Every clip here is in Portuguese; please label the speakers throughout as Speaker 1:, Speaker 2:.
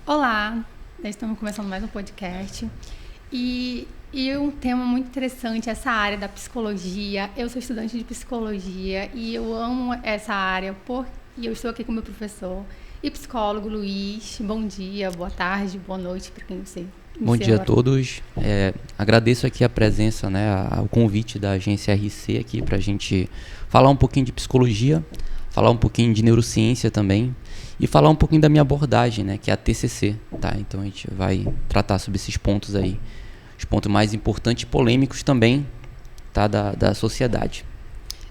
Speaker 1: Olá, estamos começando mais um podcast e um tema muito interessante, essa área da psicologia. Eu sou estudante de psicologia e eu amo essa área e eu estou aqui com o meu professor e psicólogo Luiz. Bom dia, boa tarde, boa noite para quem você
Speaker 2: Bom dia a todos. Agradeço aqui a presença, o convite da agência RC aqui para a gente falar um pouquinho de psicologia, falar um pouquinho de neurociência também e falar um pouquinho da minha abordagem, que é a TCC, tá? Então a gente vai tratar sobre esses pontos aí, os pontos mais importantes e polêmicos também, tá, da sociedade.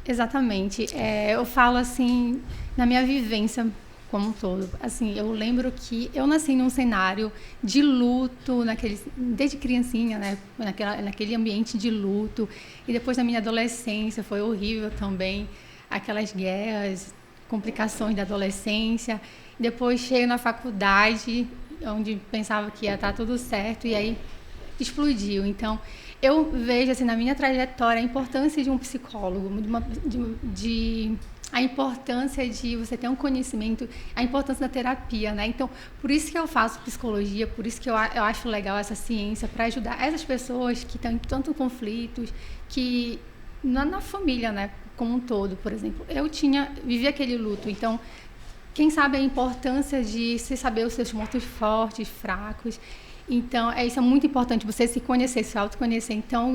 Speaker 1: Exatamente. Eu falo assim, na minha vivência como um todo. Assim, eu lembro que eu nasci num cenário de luto, desde criancinha, né? Naquele ambiente de luto. E depois na minha adolescência foi horrível também, aquelas guerras, complicações da adolescência. Depois cheguei na faculdade, onde pensava que ia estar tudo certo, e aí explodiu. Então, eu vejo assim, na minha trajetória a importância de um psicólogo, a importância de você ter um conhecimento, a importância da terapia, né? Então, por isso que eu faço psicologia, por isso que eu acho legal essa ciência, para ajudar essas pessoas que estão em tantos conflitos, que na família, né, como um todo, por exemplo. Vivi aquele luto, então, quem sabe a importância de se saber os seus pontos fortes, fracos. Então, isso é muito importante, você se conhecer, se autoconhecer. Então, eu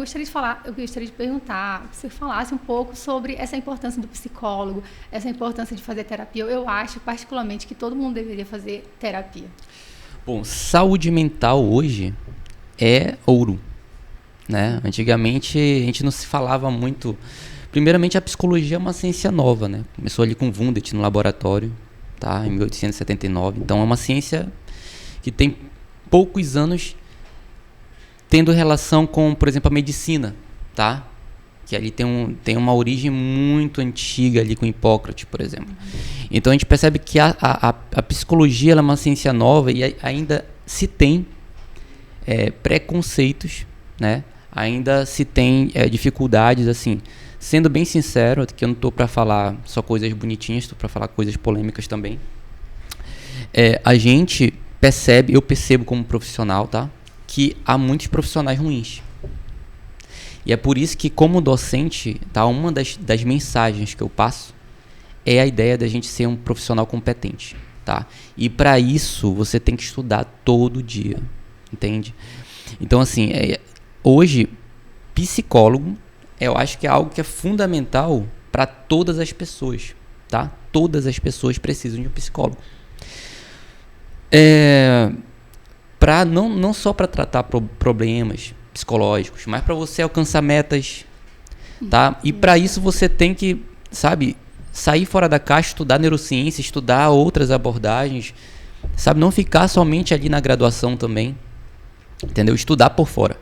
Speaker 1: gostaria de perguntar, que você falasse um pouco sobre essa importância do psicólogo, essa importância de fazer terapia. Eu acho, particularmente, que todo mundo deveria fazer terapia.
Speaker 2: Bom, saúde mental hoje é ouro, né? Antigamente, a gente não se falava muito. Primeiramente, a psicologia é uma ciência nova, né? Começou ali com Wundt no laboratório, tá? Em 1879. Então, é uma ciência que tem poucos anos tendo relação com, por exemplo, a medicina, tá? Que ali tem uma origem muito antiga ali com Hipócrates, por exemplo. Então a gente percebe que a psicologia ela é uma ciência nova e ainda se tem preconceitos, né? Ainda se tem dificuldades, assim. Sendo bem sincero, que eu não estou para falar só coisas bonitinhas, estou para falar coisas polêmicas também. A gente eu percebo como profissional, tá, que há muitos profissionais ruins. E é por isso que, como docente, tá, uma das mensagens que eu passo é a ideia da gente ser um profissional competente, tá? E para isso, você tem que estudar todo dia, entende? Então, assim, hoje, psicólogo, eu acho que é algo que é fundamental para todas as pessoas, tá? Todas as pessoas precisam de um psicólogo. Não só para tratar problemas psicológicos, mas para você alcançar metas, tá? E para isso você tem que, sair fora da caixa, estudar neurociência, estudar outras abordagens, não ficar somente ali na graduação também, entendeu? Estudar por fora.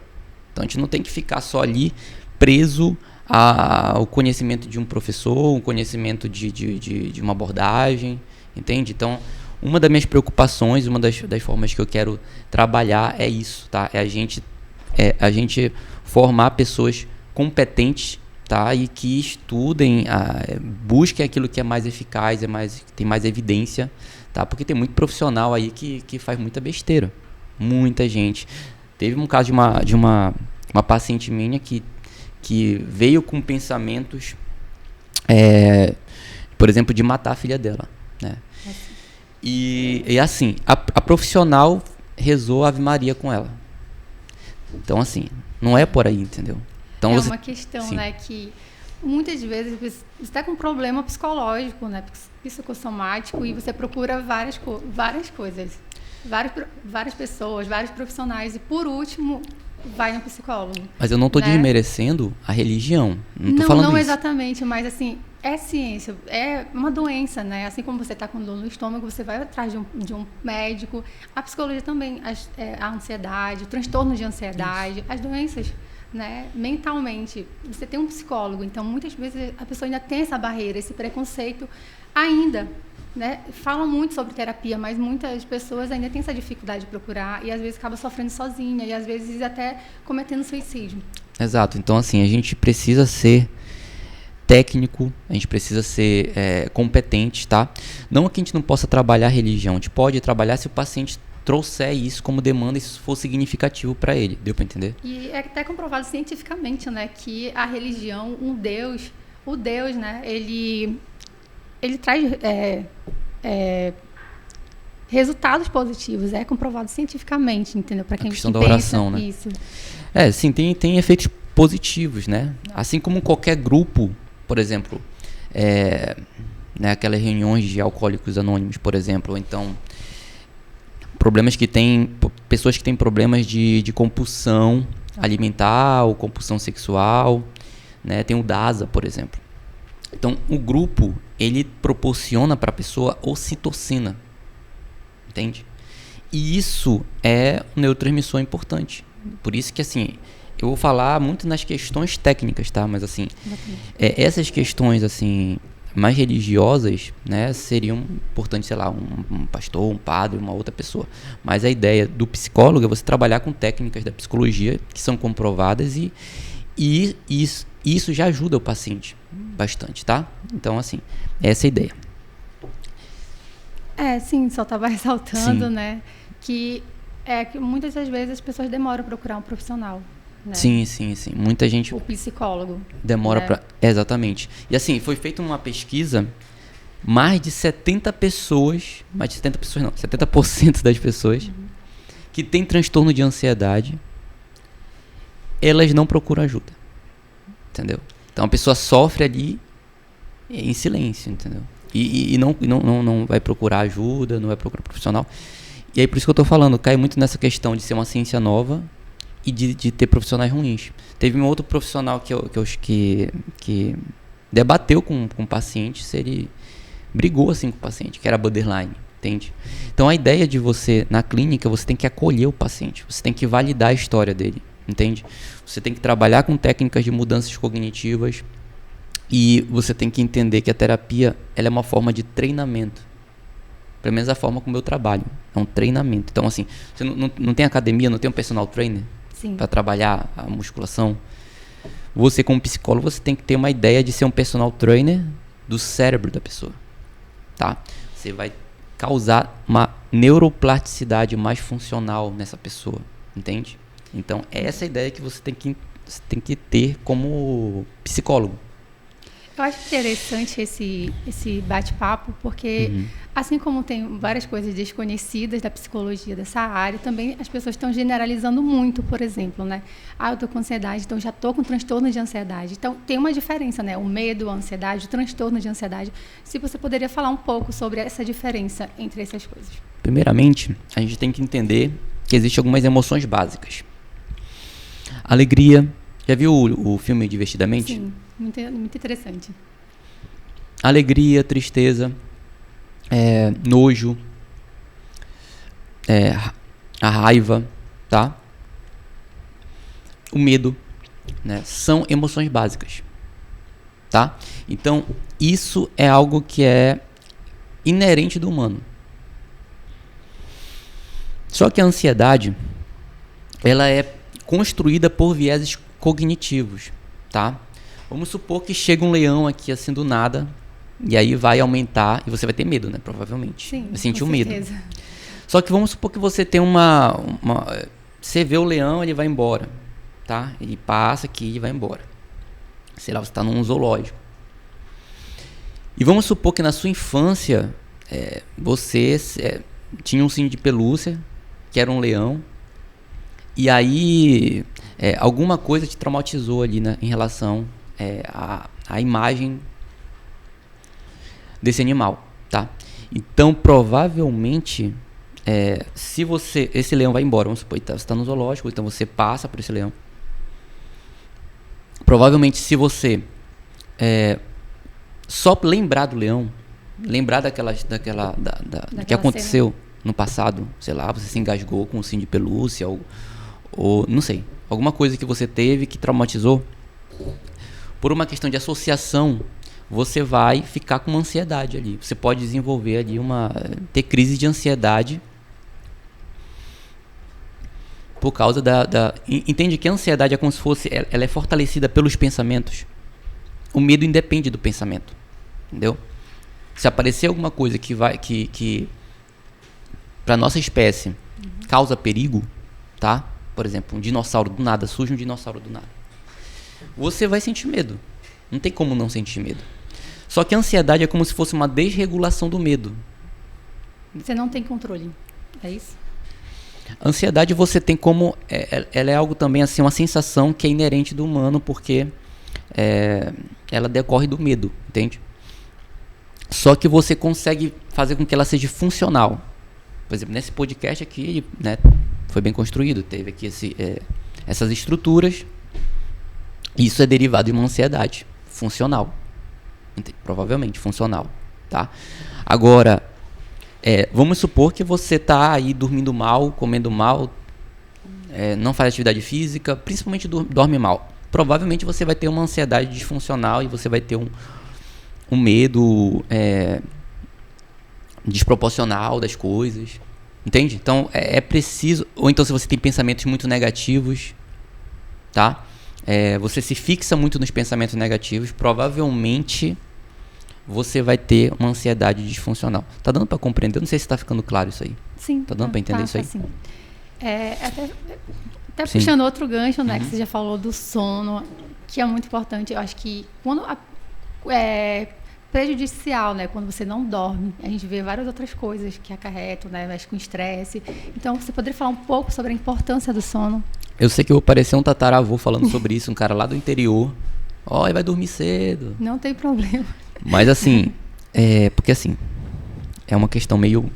Speaker 2: Então a gente não tem que ficar só ali preso ao conhecimento de um professor, o conhecimento de uma abordagem, entende? Então, uma das minhas preocupações, uma das formas que eu quero trabalhar é isso, tá? É a gente formar pessoas competentes, tá? E que estudem, busquem aquilo que é mais eficaz, que tem mais evidência, tá? Porque tem muito profissional aí que faz muita besteira. Muita gente. Teve um caso de uma paciente minha que veio com pensamentos, por exemplo, de matar a filha dela, né? E assim, a profissional rezou Ave Maria com ela. Então, assim, não é por aí, entendeu? Então,
Speaker 1: uma questão, sim, né, que muitas vezes você está com um problema psicológico, né, psicossomático, e você procura várias coisas, várias pessoas, vários profissionais, e por último vai no psicólogo.
Speaker 2: Mas eu não estou desmerecendo a religião, não estou falando isso. Não
Speaker 1: exatamente, mas assim, é ciência, é uma doença, né? Assim como você está com dor no estômago, você vai atrás de um médico. A psicologia também, a ansiedade, o transtorno de ansiedade, as doenças, né? Mentalmente, você tem um psicólogo, então muitas vezes a pessoa ainda tem essa barreira, esse preconceito ainda, né? Falam muito sobre terapia, mas muitas pessoas ainda têm essa dificuldade de procurar e às vezes acaba sofrendo sozinha e às vezes até cometendo suicídio.
Speaker 2: Exato, então assim, a gente precisa ser técnico, a gente precisa ser competente, tá? Não que a gente não possa trabalhar religião, a gente pode trabalhar se o paciente trouxer isso como demanda, isso for significativo para ele. Deu para entender?
Speaker 1: E é até comprovado cientificamente, né, que a religião, o Deus, né, ele traz resultados positivos, é comprovado cientificamente, entendeu? Para quem
Speaker 2: questão da
Speaker 1: pensa
Speaker 2: oração, né?
Speaker 1: isso.
Speaker 2: Sim, tem efeitos positivos, né? Assim como qualquer grupo, por exemplo, né, aquelas reuniões de alcoólicos anônimos, por exemplo, ou então pessoas que têm problemas de compulsão alimentar ou compulsão sexual, né? Tem o DASA, por exemplo. Então, o grupo, ele proporciona para a pessoa ocitocina, entende? E isso é um neurotransmissor importante. Por isso que, assim, eu vou falar muito nas questões técnicas, tá? Mas, assim, essas questões, assim, mais religiosas, né, seriam importantes, sei lá, um pastor, um padre, uma outra pessoa. Mas a ideia do psicólogo é você trabalhar com técnicas da psicologia que são comprovadas e isso já ajuda o paciente bastante, tá? Então, assim, essa é a ideia.
Speaker 1: Sim, só estava ressaltando,
Speaker 2: Sim.
Speaker 1: né, que muitas das vezes as pessoas demoram a procurar um profissional. Né?
Speaker 2: Sim. Muita gente
Speaker 1: O psicólogo.
Speaker 2: demora
Speaker 1: né?
Speaker 2: para... Exatamente. E assim, foi feita uma pesquisa, mais de 70% não, 70% das pessoas que têm transtorno de ansiedade, elas não procuram ajuda. Entendeu? Então a pessoa sofre ali em silêncio, entendeu? E não vai procurar ajuda, não vai procurar profissional. E aí por isso que eu tô falando, cai muito nessa questão de ser uma ciência nova e de ter profissionais ruins. Teve um outro profissional que debateu com o paciente se ele brigou assim com o paciente, que era borderline, entende? Então a ideia de você, na clínica, você tem que acolher o paciente, você tem que validar a história dele, entende? Você tem que trabalhar com técnicas de mudanças cognitivas e você tem que entender que a terapia, ela é uma forma de treinamento. Pelo menos a forma como eu trabalho, é um treinamento. Então assim, você não tem academia, não tem um personal trainer para trabalhar a musculação. Você como psicólogo, você tem que ter uma ideia de ser um personal trainer do cérebro da pessoa, tá? Você vai causar uma neuroplasticidade mais funcional nessa pessoa, entende? Então, essa é a ideia que você tem que ter como psicólogo.
Speaker 1: Eu acho interessante esse bate-papo, porque assim como tem várias coisas desconhecidas da psicologia dessa área, também as pessoas estão generalizando muito, por exemplo, né? Eu estou com ansiedade, então já estou com transtorno de ansiedade. Então, tem uma diferença, né? O medo, a ansiedade, o transtorno de ansiedade. Se você poderia falar um pouco sobre essa diferença entre essas coisas.
Speaker 2: Primeiramente, a gente tem que entender que existem algumas emoções básicas. Alegria. Já viu o filme Divertidamente?
Speaker 1: Sim, muito interessante.
Speaker 2: Alegria, tristeza, nojo, a raiva, tá? O medo, né? São emoções básicas, tá? Então, isso é algo que é inerente do humano. Só que a ansiedade, ela é construída por vieses cognitivos, tá? Vamos supor que chega um leão aqui assim do nada, e aí vai aumentar, e você vai ter medo, né? Provavelmente.
Speaker 1: Sim,
Speaker 2: vai sentir
Speaker 1: com
Speaker 2: um medo.
Speaker 1: certeza.
Speaker 2: Só que vamos supor que você tem você vê o leão, ele vai embora, tá? Ele passa aqui e vai embora. Sei lá, você está num zoológico. E vamos supor que na sua infância, você tinha um ursinho de pelúcia, que era um leão, e aí alguma coisa te traumatizou ali, né, em relação à imagem desse animal, tá? Então, provavelmente, se esse leão vai embora, vamos supor, você está no zoológico, então você passa por esse leão. Provavelmente, se você só lembrar do leão, lembrar do que aconteceu no passado, sei lá, você se engasgou com um ursinho de pelúcia ou não sei, alguma coisa que você teve que traumatizou, por uma questão de associação, você vai ficar com uma ansiedade ali. Você pode desenvolver ali ter crise de ansiedade por causa entende que a ansiedade é como se fosse, ela é fortalecida pelos pensamentos. O medo independe do pensamento, entendeu? Se aparecer alguma coisa que para nossa espécie causa perigo, tá? Por exemplo, um dinossauro do nada, surge um dinossauro do nada. Você vai sentir medo. Não tem como não sentir medo. Só que a ansiedade é como se fosse uma desregulação do medo.
Speaker 1: Você não tem controle, é isso?
Speaker 2: A ansiedade você tem como... ela é algo também, assim, uma sensação que é inerente do humano, porque ela decorre do medo, entende? Só que você consegue fazer com que ela seja funcional. Por exemplo, nesse podcast aqui, né, foi bem construído, teve aqui essas estruturas. Isso é derivado de uma ansiedade funcional. Provavelmente funcional, tá? Agora, vamos supor que você está aí dormindo mal, comendo mal, não faz atividade física, principalmente dorme mal. Provavelmente você vai ter uma ansiedade disfuncional e você vai ter um medo desproporcional das coisas, entende? Então é preciso, ou então se você tem pensamentos muito negativos, tá? Você se fixa muito nos pensamentos negativos, provavelmente você vai ter uma ansiedade disfuncional. Tá dando para compreender? Eu não sei se está ficando claro isso aí.
Speaker 1: Sim.
Speaker 2: Tá dando para entender isso aí?
Speaker 1: Sim. Até puxando outro gancho, né, que você já falou do sono, que é muito importante. Eu acho que quando prejudicial, né, quando você não dorme, a gente vê várias outras coisas que acarretam, né, mexe com estresse. Então, você poderia falar um pouco sobre a importância do sono?
Speaker 2: Eu sei que eu vou parecer um tataravô falando sobre isso, um cara lá do interior. Ele vai dormir cedo.
Speaker 1: Não tem problema.
Speaker 2: Mas assim, porque assim, é uma questão meio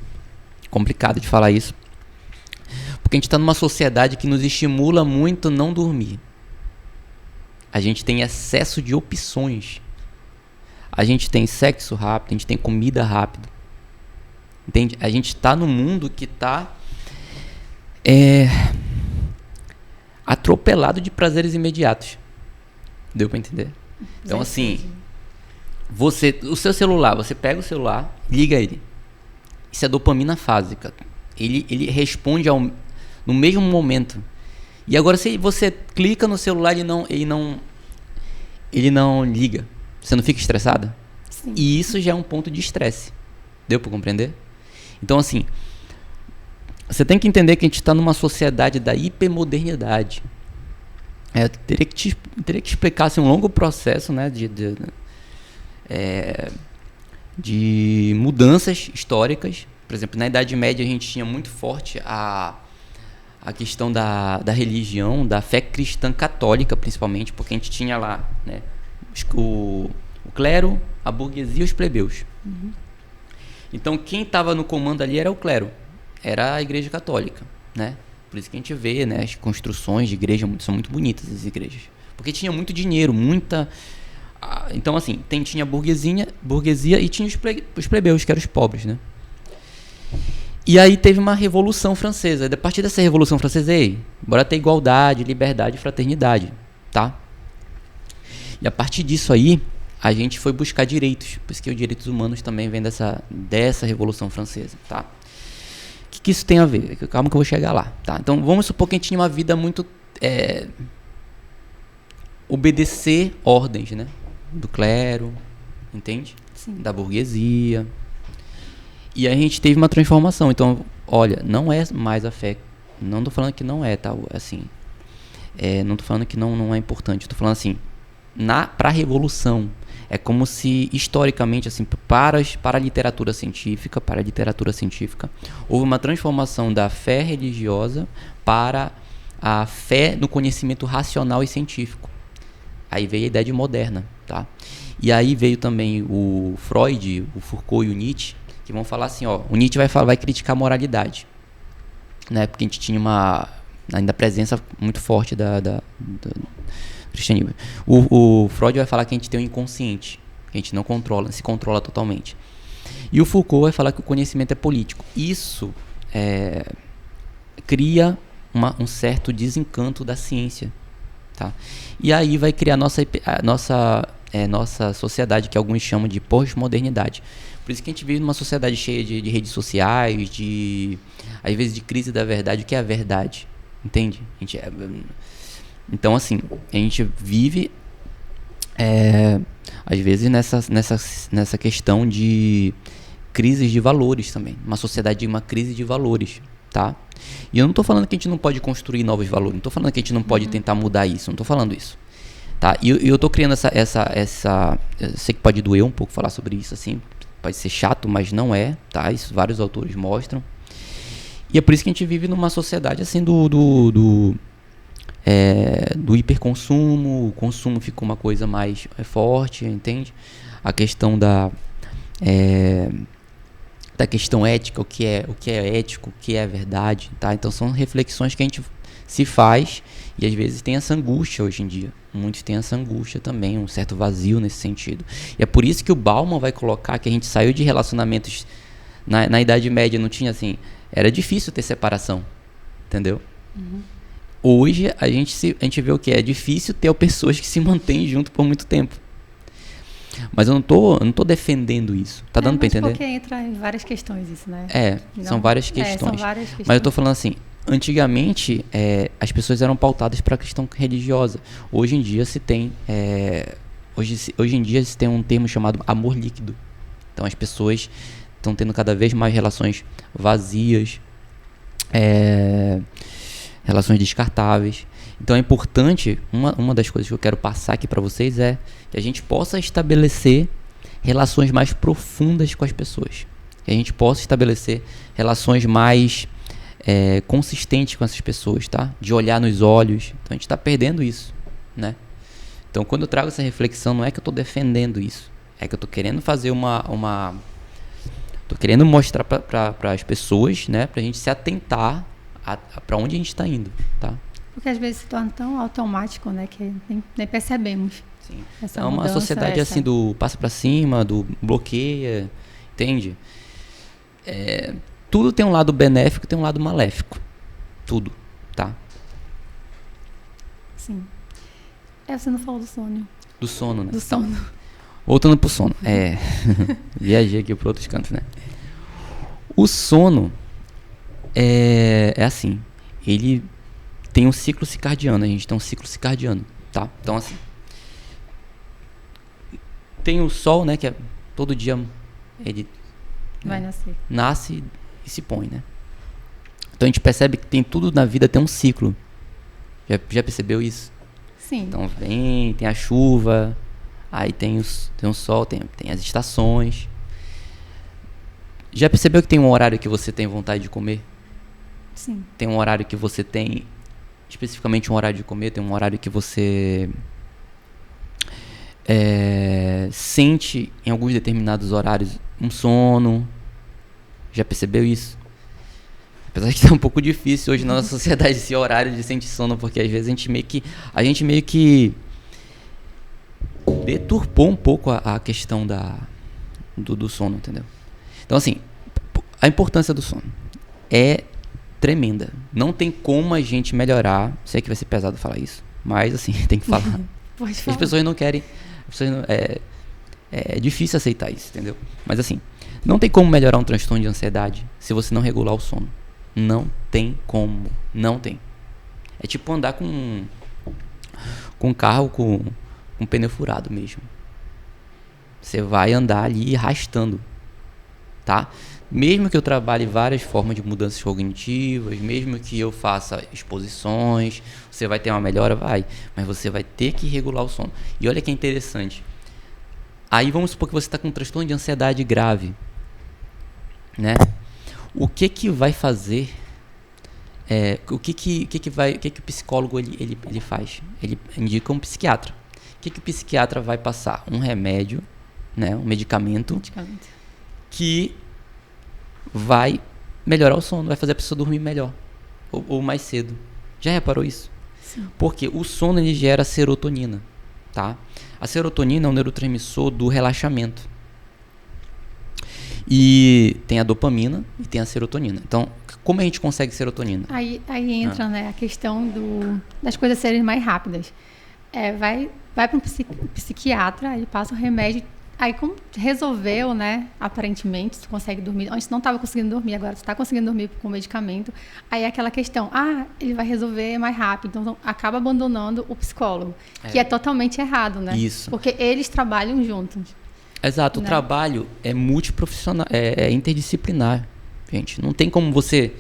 Speaker 2: complicada de falar isso. Porque a gente está numa sociedade que nos estimula muito não dormir. A gente tem excesso de opções. A gente tem sexo rápido, a gente tem comida rápido. Entende? A gente está num mundo que está atropelado de prazeres imediatos. Deu para entender? Então assim, o seu celular, você pega o celular, liga ele. Isso é dopamina fásica. Ele responde no mesmo momento. E agora se você clica no celular, ele não liga. Você não fica estressada?
Speaker 1: Sim.
Speaker 2: E isso já é um ponto de estresse. Deu para compreender? Então assim, você tem que entender que a gente está numa sociedade da hipermodernidade. Eu teria que explicar assim, um longo processo, né, de mudanças históricas. Por exemplo, na Idade Média a gente tinha muito forte a questão da religião, da fé cristã católica, principalmente, porque a gente tinha lá, né, o clero, a burguesia e os plebeus.
Speaker 1: Uhum.
Speaker 2: Então quem estava no comando ali era o clero, era a Igreja Católica, né? Por isso que a gente vê, né, as construções de igreja são muito bonitas, as igrejas, porque tinha muito dinheiro, então assim, tinha a burguesia e tinha os plebeus, que eram os pobres, né? E aí teve uma Revolução Francesa. A partir dessa Revolução Francesa, bora ter igualdade, liberdade e fraternidade, tá? E a partir disso aí, a gente foi buscar direitos, por isso que os direitos humanos também vêm dessa Revolução Francesa, tá? O que isso tem a ver? Calma que eu vou chegar lá, tá? Então vamos supor que a gente tinha uma vida muito obedecer ordens, né? Do clero, entende?
Speaker 1: Sim.
Speaker 2: Da burguesia. E a gente teve uma transformação. Então, olha, não é mais a fé. Não tô falando que não é, tá? Assim, não tô falando que não é importante. Tô falando assim, para a revolução, é como se historicamente, assim, para a literatura científica, houve uma transformação da fé religiosa para a fé no conhecimento racional e científico. Aí veio a idade moderna, tá? E aí veio também o Freud, o Foucault e o Nietzsche, que vão falar assim, o Nietzsche vai criticar a moralidade, né? Porque a gente tinha ainda presença muito forte do cristianismo. O Freud vai falar que a gente tem um inconsciente, que a gente não controla, se controla totalmente. E o Foucault vai falar que o conhecimento é político. Isso cria um certo desencanto da ciência, tá? E aí vai criar nossa sociedade, que alguns chamam de pós-modernidade. Por isso que a gente vive numa sociedade cheia de redes sociais, às vezes de crise da verdade. O que é a verdade? Entende? Então, assim, a gente vive, às vezes, nessa questão de crises de valores também. Uma sociedade de uma crise de valores, tá? E eu não estou falando que a gente não pode construir novos valores, não estou falando que a gente não pode tentar mudar isso, não estou falando isso. Tá? E eu estou criando essa. Eu sei que pode doer um pouco falar sobre isso, assim, pode ser chato, mas não é, tá? Isso vários autores mostram. E é por isso que a gente vive numa sociedade assim do hiperconsumo, o consumo ficou uma coisa mais forte, entende? A questão da questão ética, o que é ético, o que é verdade, tá? Então são reflexões que a gente se faz e às vezes tem essa angústia hoje em dia. Muitos têm essa angústia também, um certo vazio nesse sentido. E é por isso que o Bauman vai colocar que a gente saiu de relacionamentos na Idade Média, não tinha assim, era difícil ter separação, entendeu? Hoje a gente vê o que é difícil ter pessoas que se mantêm junto por muito tempo. Mas eu não tô defendendo isso. Tá dando pra entender?
Speaker 1: Porque entra em várias questões isso, né?
Speaker 2: São várias questões.
Speaker 1: São várias questões.
Speaker 2: Mas eu tô falando assim, antigamente as pessoas eram pautadas para a questão religiosa. Hoje em dia se tem hoje em dia se tem um termo chamado amor líquido. Então as pessoas estão tendo cada vez mais relações vazias, relações descartáveis. Então é importante, uma das coisas que eu quero passar aqui para vocês é que a gente possa estabelecer relações mais profundas com as pessoas. Que a gente possa estabelecer relações mais consistentes com essas pessoas, tá? De olhar nos olhos. Então a gente está perdendo isso, né? Então quando eu trago essa reflexão, não é que eu estou defendendo isso. É que eu estou querendo fazer tô querendo mostrar para as pessoas, né? Pra gente se atentar para onde a gente está indo, tá?
Speaker 1: Porque às vezes se torna tão automático, né, que nem percebemos.
Speaker 2: Sim. É uma sociedade assim do passa para cima, do bloqueia, entende? Tudo tem um lado benéfico, tem um lado maléfico. Tudo, tá?
Speaker 1: Sim. Você não falou do sono.
Speaker 2: Do sono, né?
Speaker 1: Do sono.
Speaker 2: Então, voltando pro sono. Viajei aqui para outros cantos, né? O sono é assim, ele tem um ciclo circadiano, a gente tem um ciclo circadiano, tá? Então assim, tem o sol, né, que é todo dia ele
Speaker 1: vai nascer.
Speaker 2: Nasce e se põe, né? Então a gente percebe que tem tudo na vida, tem um ciclo. Já percebeu isso?
Speaker 1: Sim.
Speaker 2: Então tem a chuva, aí tem o sol, tem as estações. Já percebeu que tem um horário que você tem vontade de comer?
Speaker 1: Sim.
Speaker 2: Tem um horário que você tem, especificamente um horário de comer, tem um horário que você sente em alguns determinados horários um sono. Já percebeu isso? Apesar de que tá um pouco difícil hoje na nossa sociedade esse horário de sentir sono, porque às vezes a gente meio que deturpou um pouco a questão do sono, entendeu? Então assim, a importância do sono é tremenda. Não tem como a gente melhorar. Sei que vai ser pesado falar isso, mas assim, tem que falar.
Speaker 1: Pode falar.
Speaker 2: As pessoas não querem. É difícil aceitar isso, entendeu? Mas assim, não tem como melhorar um transtorno de ansiedade se você não regular o sono. Não tem como. Não tem. É tipo andar com um carro com pneu furado mesmo. Você vai andar ali arrastando, tá? Mesmo que eu trabalhe várias formas de mudanças cognitivas, mesmo que eu faça exposições, você vai ter uma melhora, mas você vai ter que regular o sono. E olha que interessante. Aí vamos supor que você está com um transtorno de ansiedade grave, né? O que vai fazer? O que o psicólogo ele faz? Ele indica um psiquiatra. O que o psiquiatra vai passar? Um remédio, né? Um medicamento. Que vai melhorar o sono, vai fazer a pessoa dormir melhor ou mais cedo. Já reparou isso?
Speaker 1: Sim.
Speaker 2: Porque o sono ele gera serotonina, tá? A serotonina é um neurotransmissor do relaxamento. E tem a dopamina e tem a serotonina. Então, como a gente consegue serotonina?
Speaker 1: Aí entra, né, a questão das coisas serem mais rápidas. Vai para um psiquiatra, ele passa o remédio. Aí, como resolveu, né, aparentemente, tu consegue dormir. Antes não estava conseguindo dormir, agora tu está conseguindo dormir com o medicamento. Aí é aquela questão, ele vai resolver mais rápido. Então, acaba abandonando o psicólogo, que é totalmente errado, né?
Speaker 2: Isso.
Speaker 1: Porque eles trabalham juntos.
Speaker 2: Exato, né? O trabalho é multiprofissional, é interdisciplinar, gente. Não tem como você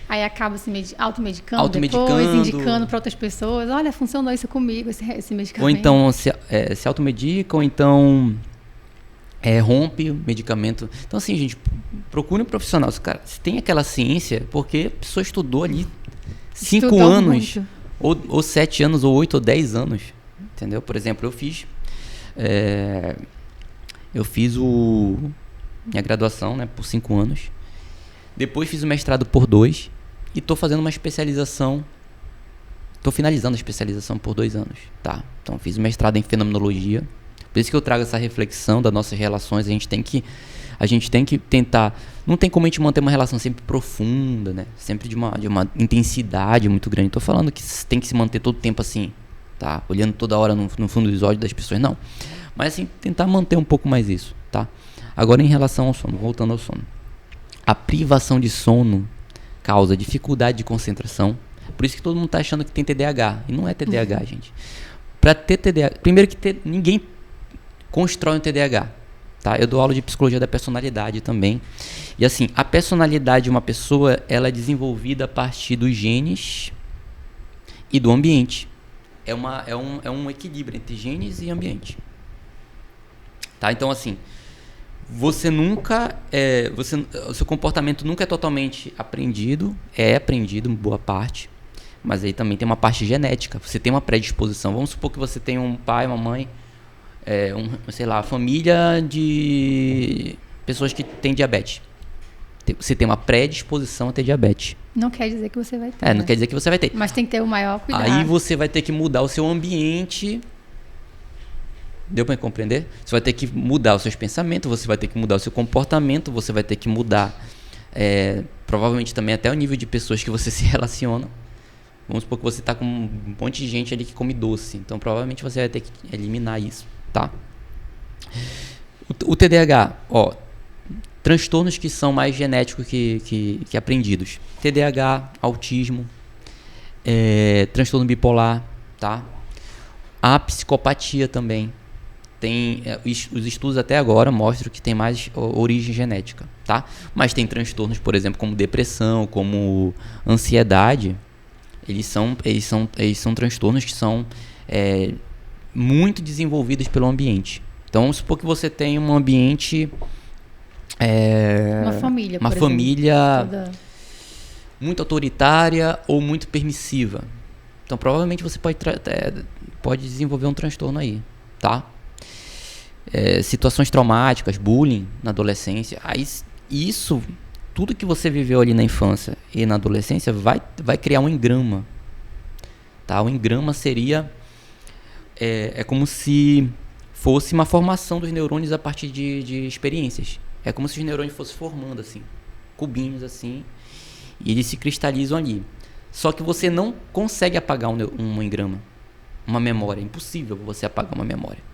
Speaker 1: Aí acaba se automedicando,
Speaker 2: Automedicando.
Speaker 1: depois, indicando para outras pessoas. Olha, funcionou isso comigo, esse medicamento.
Speaker 2: Ou então se automedica, ou então rompe o medicamento. Então, assim, gente, procure um profissional. Se tem aquela ciência, porque a pessoa estudou ali 5 anos, ou 7 anos, ou 8 ou 10 anos. Entendeu? Por exemplo, eu fiz minha graduação, né, por 5 anos. Depois fiz o mestrado por 2 e estou fazendo uma especialização. Estou finalizando a especialização por 2 anos, tá? Então fiz o mestrado em fenomenologia. Por isso que eu trago essa reflexão das nossas relações. A gente tem que tentar. Não tem como a gente manter uma relação sempre profunda, né? Sempre de uma intensidade muito grande. Estou falando que tem que se manter todo o tempo assim, tá? Olhando toda hora no fundo dos olhos das pessoas, não. Mas assim, tentar manter um pouco mais isso, tá? Agora, em relação ao sono, voltando ao sono. A privação de sono causa dificuldade de concentração. Por isso que todo mundo está achando que tem TDAH. E não é TDAH, gente. Para ter TDAH... Primeiro que ninguém constrói um TDAH. Tá? Eu dou aula de psicologia da personalidade também. E assim, a personalidade de uma pessoa, ela é desenvolvida a partir dos genes e do ambiente. É um equilíbrio entre genes e ambiente. Tá? Então, assim... Você nunca o seu comportamento nunca é totalmente aprendido, é aprendido em boa parte, mas aí também tem uma parte genética. Você tem uma predisposição. Vamos supor que você tem um pai, uma mãe, família de pessoas que têm diabetes. Você tem uma predisposição a ter diabetes.
Speaker 1: Não quer dizer que você vai ter.
Speaker 2: Não quer dizer que você vai ter.
Speaker 1: Mas tem que ter o maior cuidado.
Speaker 2: Aí você vai ter que mudar o seu ambiente. Deu para compreender? Você vai ter que mudar os seus pensamentos, você vai ter que mudar o seu comportamento, você vai ter que mudar provavelmente também até o nível de pessoas que você se relaciona. Vamos supor que você está com um monte de gente ali que come doce, então provavelmente você vai ter que eliminar isso, tá? O TDAH, transtornos que são mais genéticos que aprendidos. TDAH, autismo, transtorno bipolar, tá? A psicopatia também. Os estudos até agora mostram que tem mais origem genética, tá? Mas tem transtornos, por exemplo, como depressão, como ansiedade. Eles são transtornos que são muito desenvolvidos pelo ambiente. Então, vamos supor que você tem um ambiente...
Speaker 1: uma
Speaker 2: família
Speaker 1: toda...
Speaker 2: muito autoritária ou muito permissiva. Então, provavelmente você pode desenvolver um transtorno aí, tá? Situações traumáticas, bullying na adolescência. Aí, tudo que você viveu ali na infância e na adolescência vai criar um engrama. Tá? O engrama seria... É como se fosse uma formação dos neurônios a partir de experiências. É como se os neurônios fossem formando, assim, cubinhos, assim, e eles se cristalizam ali. Só que você não consegue apagar um engrama, uma memória. É impossível você apagar uma memória.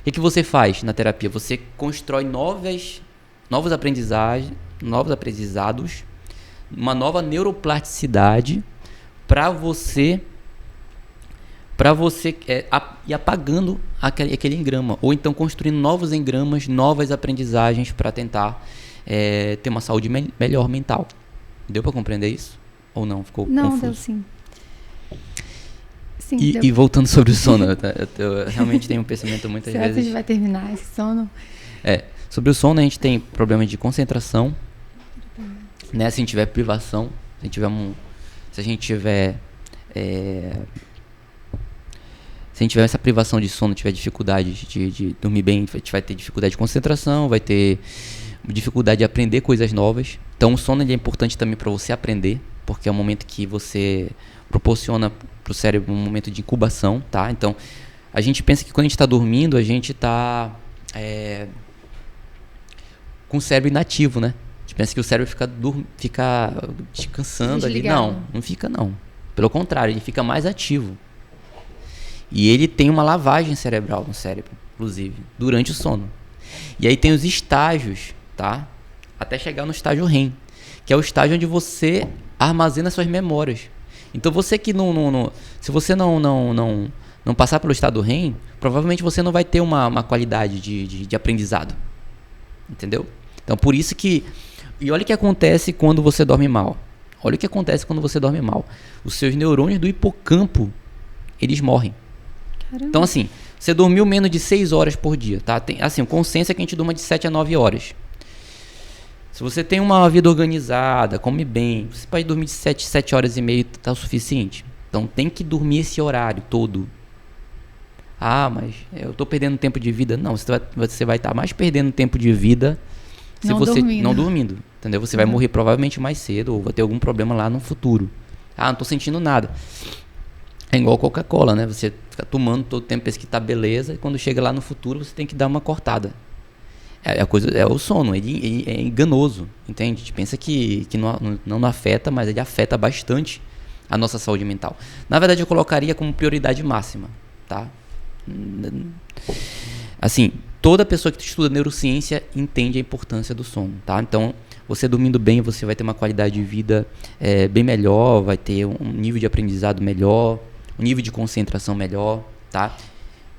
Speaker 2: O que você faz na terapia? Você constrói novos aprendizados, uma nova neuroplasticidade para você ir apagando aquele engrama. Ou então construindo novos engramas, novas aprendizagens para tentar ter uma saúde melhor mental. Deu para compreender isso? Ou não? Ficou confuso?
Speaker 1: Não, deu sim.
Speaker 2: E voltando sobre o sono, eu realmente tenho um pensamento muitas vezes...
Speaker 1: Será que a gente vai terminar esse sono?
Speaker 2: Sobre o sono a gente tem problemas de concentração, né? Se a gente tiver privação, se a gente tiver essa privação de sono, tiver dificuldade de dormir bem, a gente vai ter dificuldade de concentração, vai ter dificuldade de aprender coisas novas. Então o sono ele é importante também para você aprender, porque é um momento que você proporciona para o cérebro um momento de incubação, tá? Então, a gente pensa que quando a gente está dormindo, a gente está com o cérebro inativo, né? A gente pensa que o cérebro fica descansando ali. Não fica não. Pelo contrário, ele fica mais ativo. E ele tem uma lavagem cerebral no cérebro, inclusive, durante o sono. E aí tem os estágios, tá? Até chegar no estágio REM, que é o estágio onde você armazena suas memórias. Então você que se você não passar pelo estado REM, provavelmente você não vai ter uma qualidade de aprendizado. Entendeu? Então por isso que... E olha o que acontece quando você dorme mal. Olha o que acontece quando você dorme mal. Os seus neurônios do hipocampo, eles morrem.
Speaker 1: Caramba.
Speaker 2: Então, assim, você dormiu menos de 6 horas por dia, tá? Assim, o consenso é que a gente durma de 7 a 9 horas. Se você tem uma vida organizada, come bem, você pode dormir de 7 horas e meia, tá o suficiente. Então, tem que dormir esse horário todo. Ah, mas eu tô perdendo tempo de vida. Não, você vai estar mais perdendo tempo de vida se você não dormindo, entendeu? Você vai morrer provavelmente mais cedo ou vai ter algum problema lá no futuro. Ah, não tô sentindo nada. É igual Coca-Cola, né? Você fica tomando todo o tempo, pensa que tá beleza, e quando chega lá no futuro você tem que dar uma cortada. É o sono, ele é enganoso, entende? A gente pensa que não afeta, mas ele afeta bastante a nossa saúde mental. Na verdade, eu colocaria como prioridade máxima, tá? Assim, toda pessoa que estuda neurociência entende a importância do sono, tá? Então, você dormindo bem, você vai ter uma qualidade de vida bem melhor, vai ter um nível de aprendizado melhor, um nível de concentração melhor, tá?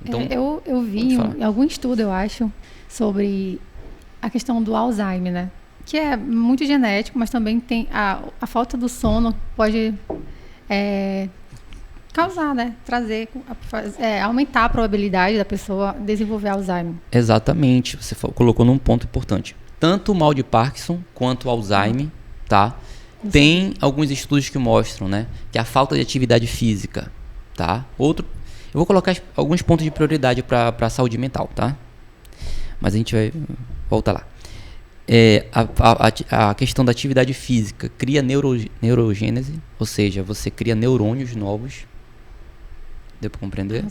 Speaker 2: Então,
Speaker 1: eu vi em algum estudo, eu acho, sobre a questão do Alzheimer, né? Que é muito genético, mas também tem a falta do sono pode causar, né? Aumentar a probabilidade da pessoa desenvolver Alzheimer.
Speaker 2: Exatamente, você colocou num ponto importante. Tanto o mal de Parkinson quanto o Alzheimer, tá? Tem alguns estudos que mostram, né? Que a falta de atividade física, tá? Eu vou colocar alguns pontos de prioridade para a saúde mental, tá? Mas a gente vai voltar lá. A questão da atividade física cria neurogênese, ou seja, você cria neurônios novos. Deu para compreender?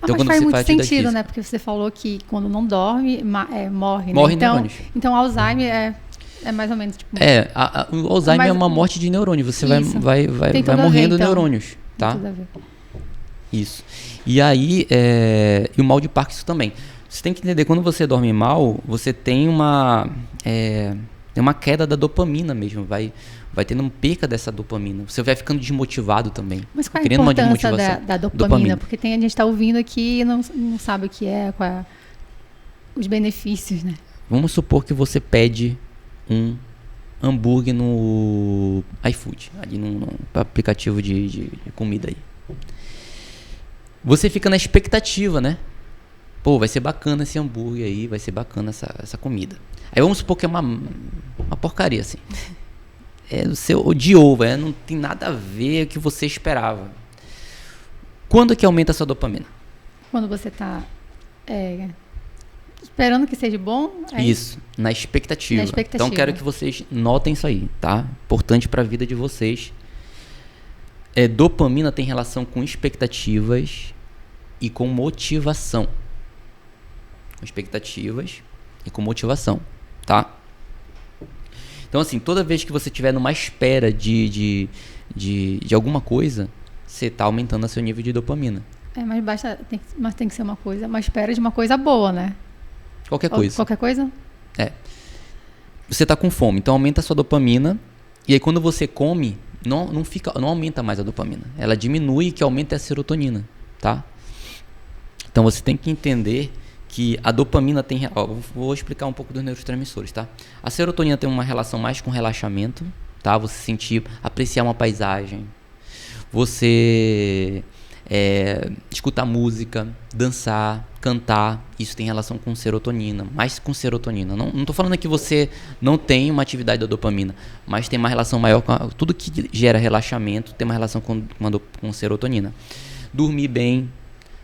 Speaker 1: Então, mas faz muito sentido, né? Porque você falou que quando não dorme, morre.
Speaker 2: Morre
Speaker 1: né?
Speaker 2: neurônios.
Speaker 1: Então, Alzheimer é mais ou menos tipo...
Speaker 2: o Alzheimer é uma morte de neurônio. Você vai morrendo neurônios, tá?
Speaker 1: Tem tudo a ver.
Speaker 2: Isso. E aí, e o mal de Parkinson também. Você tem que entender, quando você dorme mal, você tem uma queda da dopamina mesmo, vai tendo uma perca dessa dopamina. Você vai ficando desmotivado também.
Speaker 1: Mas qual é a importância da dopamina? Porque a gente está ouvindo aqui e não sabe o que os benefícios, né?
Speaker 2: Vamos supor que você pede um hambúrguer no iFood, ali no aplicativo de comida aí. Você fica na expectativa, né? Pô, vai ser bacana esse hambúrguer aí, vai ser bacana essa comida. Aí vamos supor que é uma porcaria, assim. Você odiou, não tem nada a ver com o que você esperava. Quando que aumenta a sua dopamina?
Speaker 1: Quando você está esperando que seja bom.
Speaker 2: Isso, na expectativa. Então quero que vocês notem isso aí, tá? Importante para a vida de vocês. Dopamina tem relação com expectativas e com motivação. Com expectativas e com motivação, tá? Então, assim, toda vez que você estiver numa espera de alguma coisa, você está aumentando o seu nível de dopamina.
Speaker 1: Mas tem que ser uma espera de uma coisa boa, né?
Speaker 2: Qualquer coisa.
Speaker 1: Qualquer coisa?
Speaker 2: Você está com fome, então aumenta a sua dopamina. E aí, quando você come, não aumenta mais a dopamina. Ela diminui, que aumenta a serotonina, tá? Então, você tem que entender que a dopamina tem... vou explicar um pouco dos neurotransmissores, tá? A serotonina tem uma relação mais com relaxamento, tá? Você apreciar uma paisagem, você escutar música, dançar, cantar, isso tem relação com serotonina, mais com serotonina. Não tô falando que você não tem uma atividade da dopamina, mas tem uma relação maior com tudo que gera relaxamento, tem uma relação com serotonina. Dormir bem,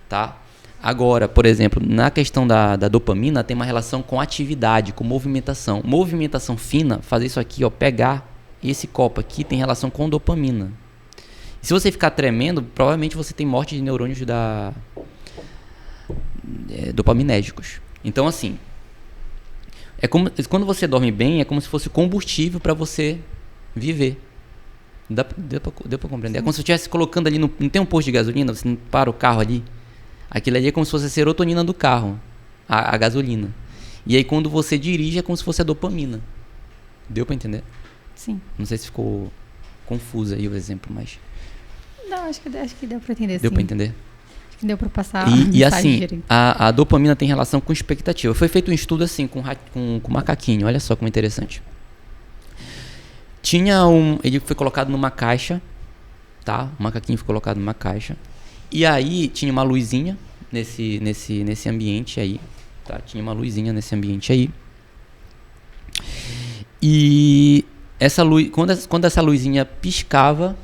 Speaker 2: tá? Agora, por exemplo, na questão da dopamina, tem uma relação com atividade, com movimentação. Movimentação fina, fazer isso aqui, pegar esse copo aqui, tem relação com dopamina. Se você ficar tremendo, provavelmente você tem morte de neurônios dopaminérgicos. Então, assim, quando você dorme bem, é como se fosse combustível para você viver. Deu pra compreender? É como se você estivesse colocando ali, não tem um posto de gasolina, você não para o carro ali. Aquilo ali é como se fosse a serotonina do carro, a gasolina. E aí quando você dirige é como se fosse a dopamina. Deu pra entender?
Speaker 1: Sim.
Speaker 2: Não sei se ficou confuso aí o exemplo, mas...
Speaker 1: Não, acho que deu pra entender,
Speaker 2: Deu pra entender?
Speaker 1: Acho que deu pra passar
Speaker 2: e assim, a dopamina tem relação com expectativa. Foi feito um estudo assim, com macaquinho, olha só como interessante. Ele foi colocado numa caixa, tá? O macaquinho foi colocado numa caixa. E aí tinha uma luzinha nesse ambiente aí, tá? Tinha uma luzinha nesse ambiente aí. E essa luz, quando essa luzinha piscava,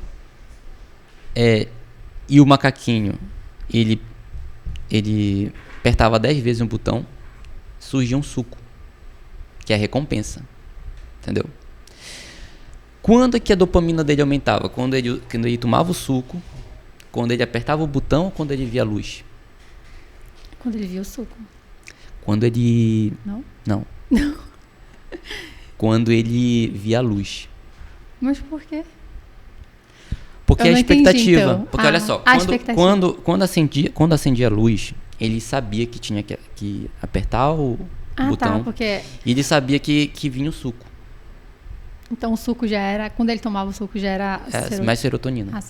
Speaker 2: e o macaquinho, ele apertava 10 vezes um botão, surgia um suco, que é a recompensa. Entendeu? Quando é que a dopamina dele aumentava? Quando ele tomava o suco, quando ele apertava o botão ou quando ele via a luz?
Speaker 1: Quando ele via o suco.
Speaker 2: Quando ele...
Speaker 1: Não?
Speaker 2: Não. Quando ele via a luz.
Speaker 1: Mas por quê?
Speaker 2: Porque
Speaker 1: eu
Speaker 2: a expectativa...
Speaker 1: Entendi, então.
Speaker 2: Porque olha só, quando acendia a luz, ele sabia que tinha que apertar o botão.
Speaker 1: Tá, porque...
Speaker 2: E ele sabia que vinha o suco.
Speaker 1: Então o suco já era... Quando ele tomava o suco já era...
Speaker 2: mais serotonina.
Speaker 1: Tá.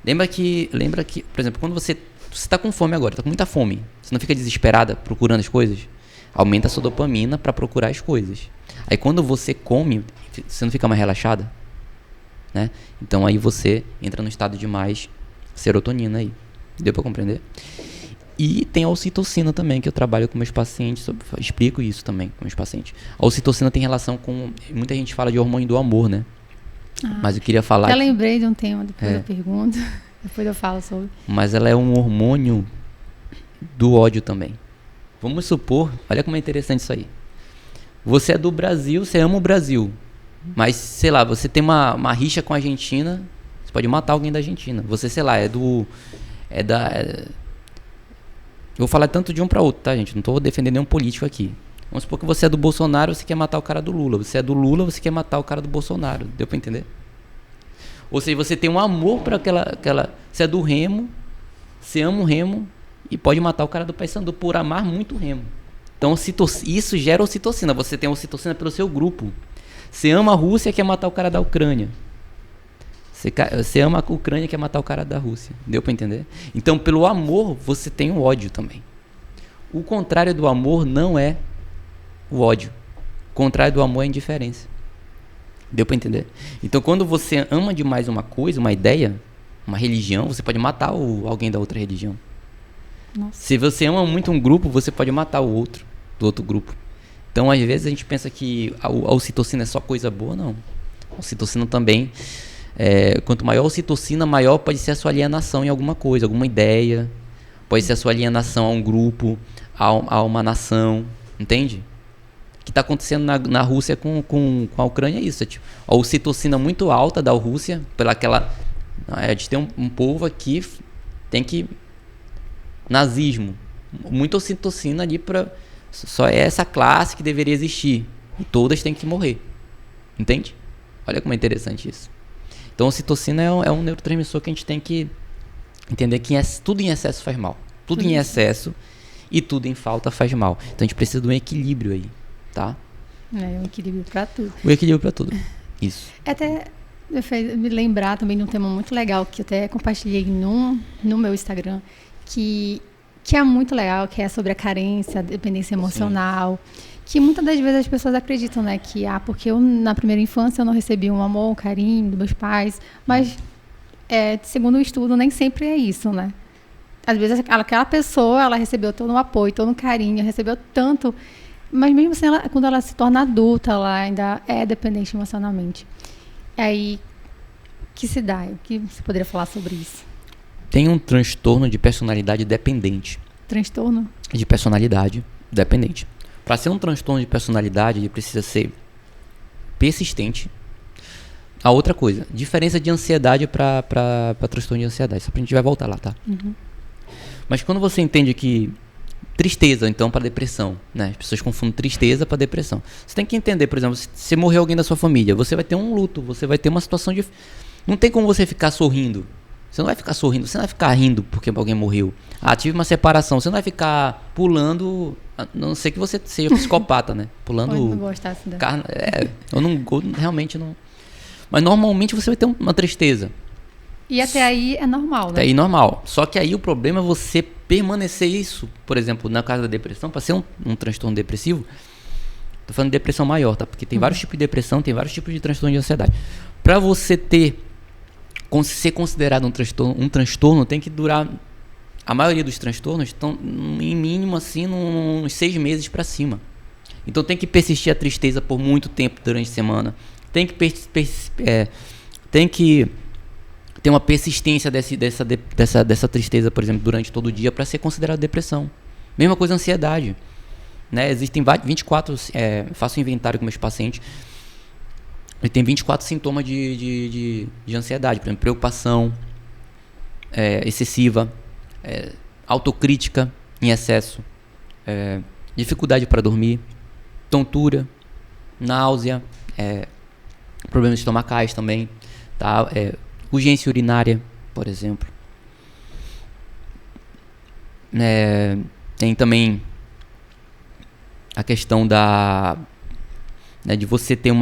Speaker 2: Lembra que, por exemplo, quando você está com fome agora, está com muita fome, você não fica desesperada procurando as coisas? Aumenta a sua dopamina para procurar as coisas. Aí quando você come, você não fica mais relaxada? Né? Então aí você entra no estado de mais serotonina aí. Deu para compreender? E tem a ocitocina também, que eu trabalho com meus pacientes, explico isso também com meus pacientes. A ocitocina tem relação com... Muita gente fala de hormônio do amor, né? Mas eu queria falar...
Speaker 1: Já lembrei de um tema, depois eu pergunto. Depois eu falo sobre.
Speaker 2: Mas ela é um hormônio do ódio também. Vamos supor... Olha como é interessante isso aí. Você é do Brasil, você ama o Brasil. Mas, sei lá, você tem uma rixa com a Argentina, você pode matar alguém da Argentina. Você, sei lá, eu vou falar tanto de um para outro, tá, gente? Não estou defendendo nenhum político aqui. Vamos supor que você é do Bolsonaro, você quer matar o cara do Lula. Você é do Lula, você quer matar o cara do Bolsonaro. Deu para entender? Ou seja, você tem um amor para aquela... Você é do Remo, você ama o Remo e pode matar o cara do Paysandu por amar muito o Remo. Então, isso gera ocitocina. Você tem ocitocina pelo seu grupo. Você ama a Rússia e quer matar o cara da Ucrânia. Você ama a Ucrânia e quer matar o cara da Rússia. Deu para entender? Então, pelo amor, você tem o ódio também. O contrário do amor não é o ódio. O contrário do amor é a indiferença. Deu para entender? Então, quando você ama demais uma coisa, uma ideia, uma religião, você pode matar alguém da outra religião.
Speaker 1: Nossa.
Speaker 2: Se você ama muito um grupo, você pode matar o outro do outro grupo. Então, às vezes, a gente pensa que a ocitocina é só coisa boa. Não. A ocitocina também... quanto maior a ocitocina, maior pode ser a sua alienação em alguma coisa, alguma ideia. Pode ser a sua alienação a um grupo, a uma nação. Entende? O que está acontecendo na Rússia com a Ucrânia é isso. Tipo, a ocitocina muito alta da Rússia, a gente tem um povo aqui, tem que... Nazismo. Muita ocitocina ali para... Só é essa classe que deveria existir. E todas têm que morrer. Entende? Olha como é interessante isso. Então, a ocitocina é um neurotransmissor que a gente tem que entender que tudo em excesso faz mal. Tudo em excesso e tudo em falta faz mal. Então, a gente precisa de um equilíbrio aí, tá?
Speaker 1: Um equilíbrio para tudo.
Speaker 2: Um equilíbrio para tudo. Isso.
Speaker 1: Até me fez me lembrar também de um tema muito legal que eu até compartilhei no meu Instagram, que é muito legal, que é sobre a carência, a dependência emocional. Sim. Que muitas das vezes as pessoas acreditam, né? Que, porque eu, na primeira infância, eu não recebi um amor, um carinho dos meus pais. Mas, segundo o estudo, nem sempre é isso, né? Às vezes, aquela pessoa, ela recebeu todo um apoio, todo um carinho, recebeu tanto. Mas mesmo assim, quando ela se torna adulta, ela ainda é dependente emocionalmente. Aí, o que se dá? O que você poderia falar sobre isso?
Speaker 2: Tem um transtorno de personalidade dependente.
Speaker 1: Transtorno? De
Speaker 2: personalidade dependente. Para ser um transtorno de personalidade, ele precisa ser persistente. A outra coisa, diferença de ansiedade para transtorno de ansiedade. Só pra gente vai voltar lá, tá?
Speaker 1: Uhum.
Speaker 2: Mas quando você entende que tristeza, então, para depressão, né? As pessoas confundem tristeza para depressão. Você tem que entender, por exemplo, se morrer alguém da sua família, você vai ter um luto, você vai ter uma situação de... Não tem como você ficar sorrindo. Você não vai ficar sorrindo, você não vai ficar rindo porque alguém morreu. Tive uma separação, você não vai ficar pulando, a não ser que você seja psicopata, né? Pulando...
Speaker 1: Pode não gostar assim,
Speaker 2: realmente não... Mas normalmente você vai ter uma tristeza.
Speaker 1: E até aí é normal, né?
Speaker 2: Até aí normal. Só que aí o problema é você permanecer isso. Por exemplo, na casa da depressão, para ser um transtorno depressivo, Tô falando de depressão maior, tá? Porque tem vários tipos de depressão, tem vários tipos de transtorno de ansiedade. Para você ser considerado um transtorno tem que durar. A maioria dos transtornos estão em mínimo assim uns 6 meses para cima. Então tem que persistir a tristeza por muito tempo durante a semana. Tem que ter uma persistência dessa tristeza, por exemplo, durante todo o dia para ser considerado depressão. Mesma coisa a ansiedade. Né? Existem 24, faço um inventário com meus pacientes, e tem 24 sintomas de ansiedade, por exemplo, preocupação excessiva, autocrítica em excesso, dificuldade para dormir, tontura, náusea, problemas estomacais também, tá? Urgência urinária, por exemplo. Tem também a questão de você ter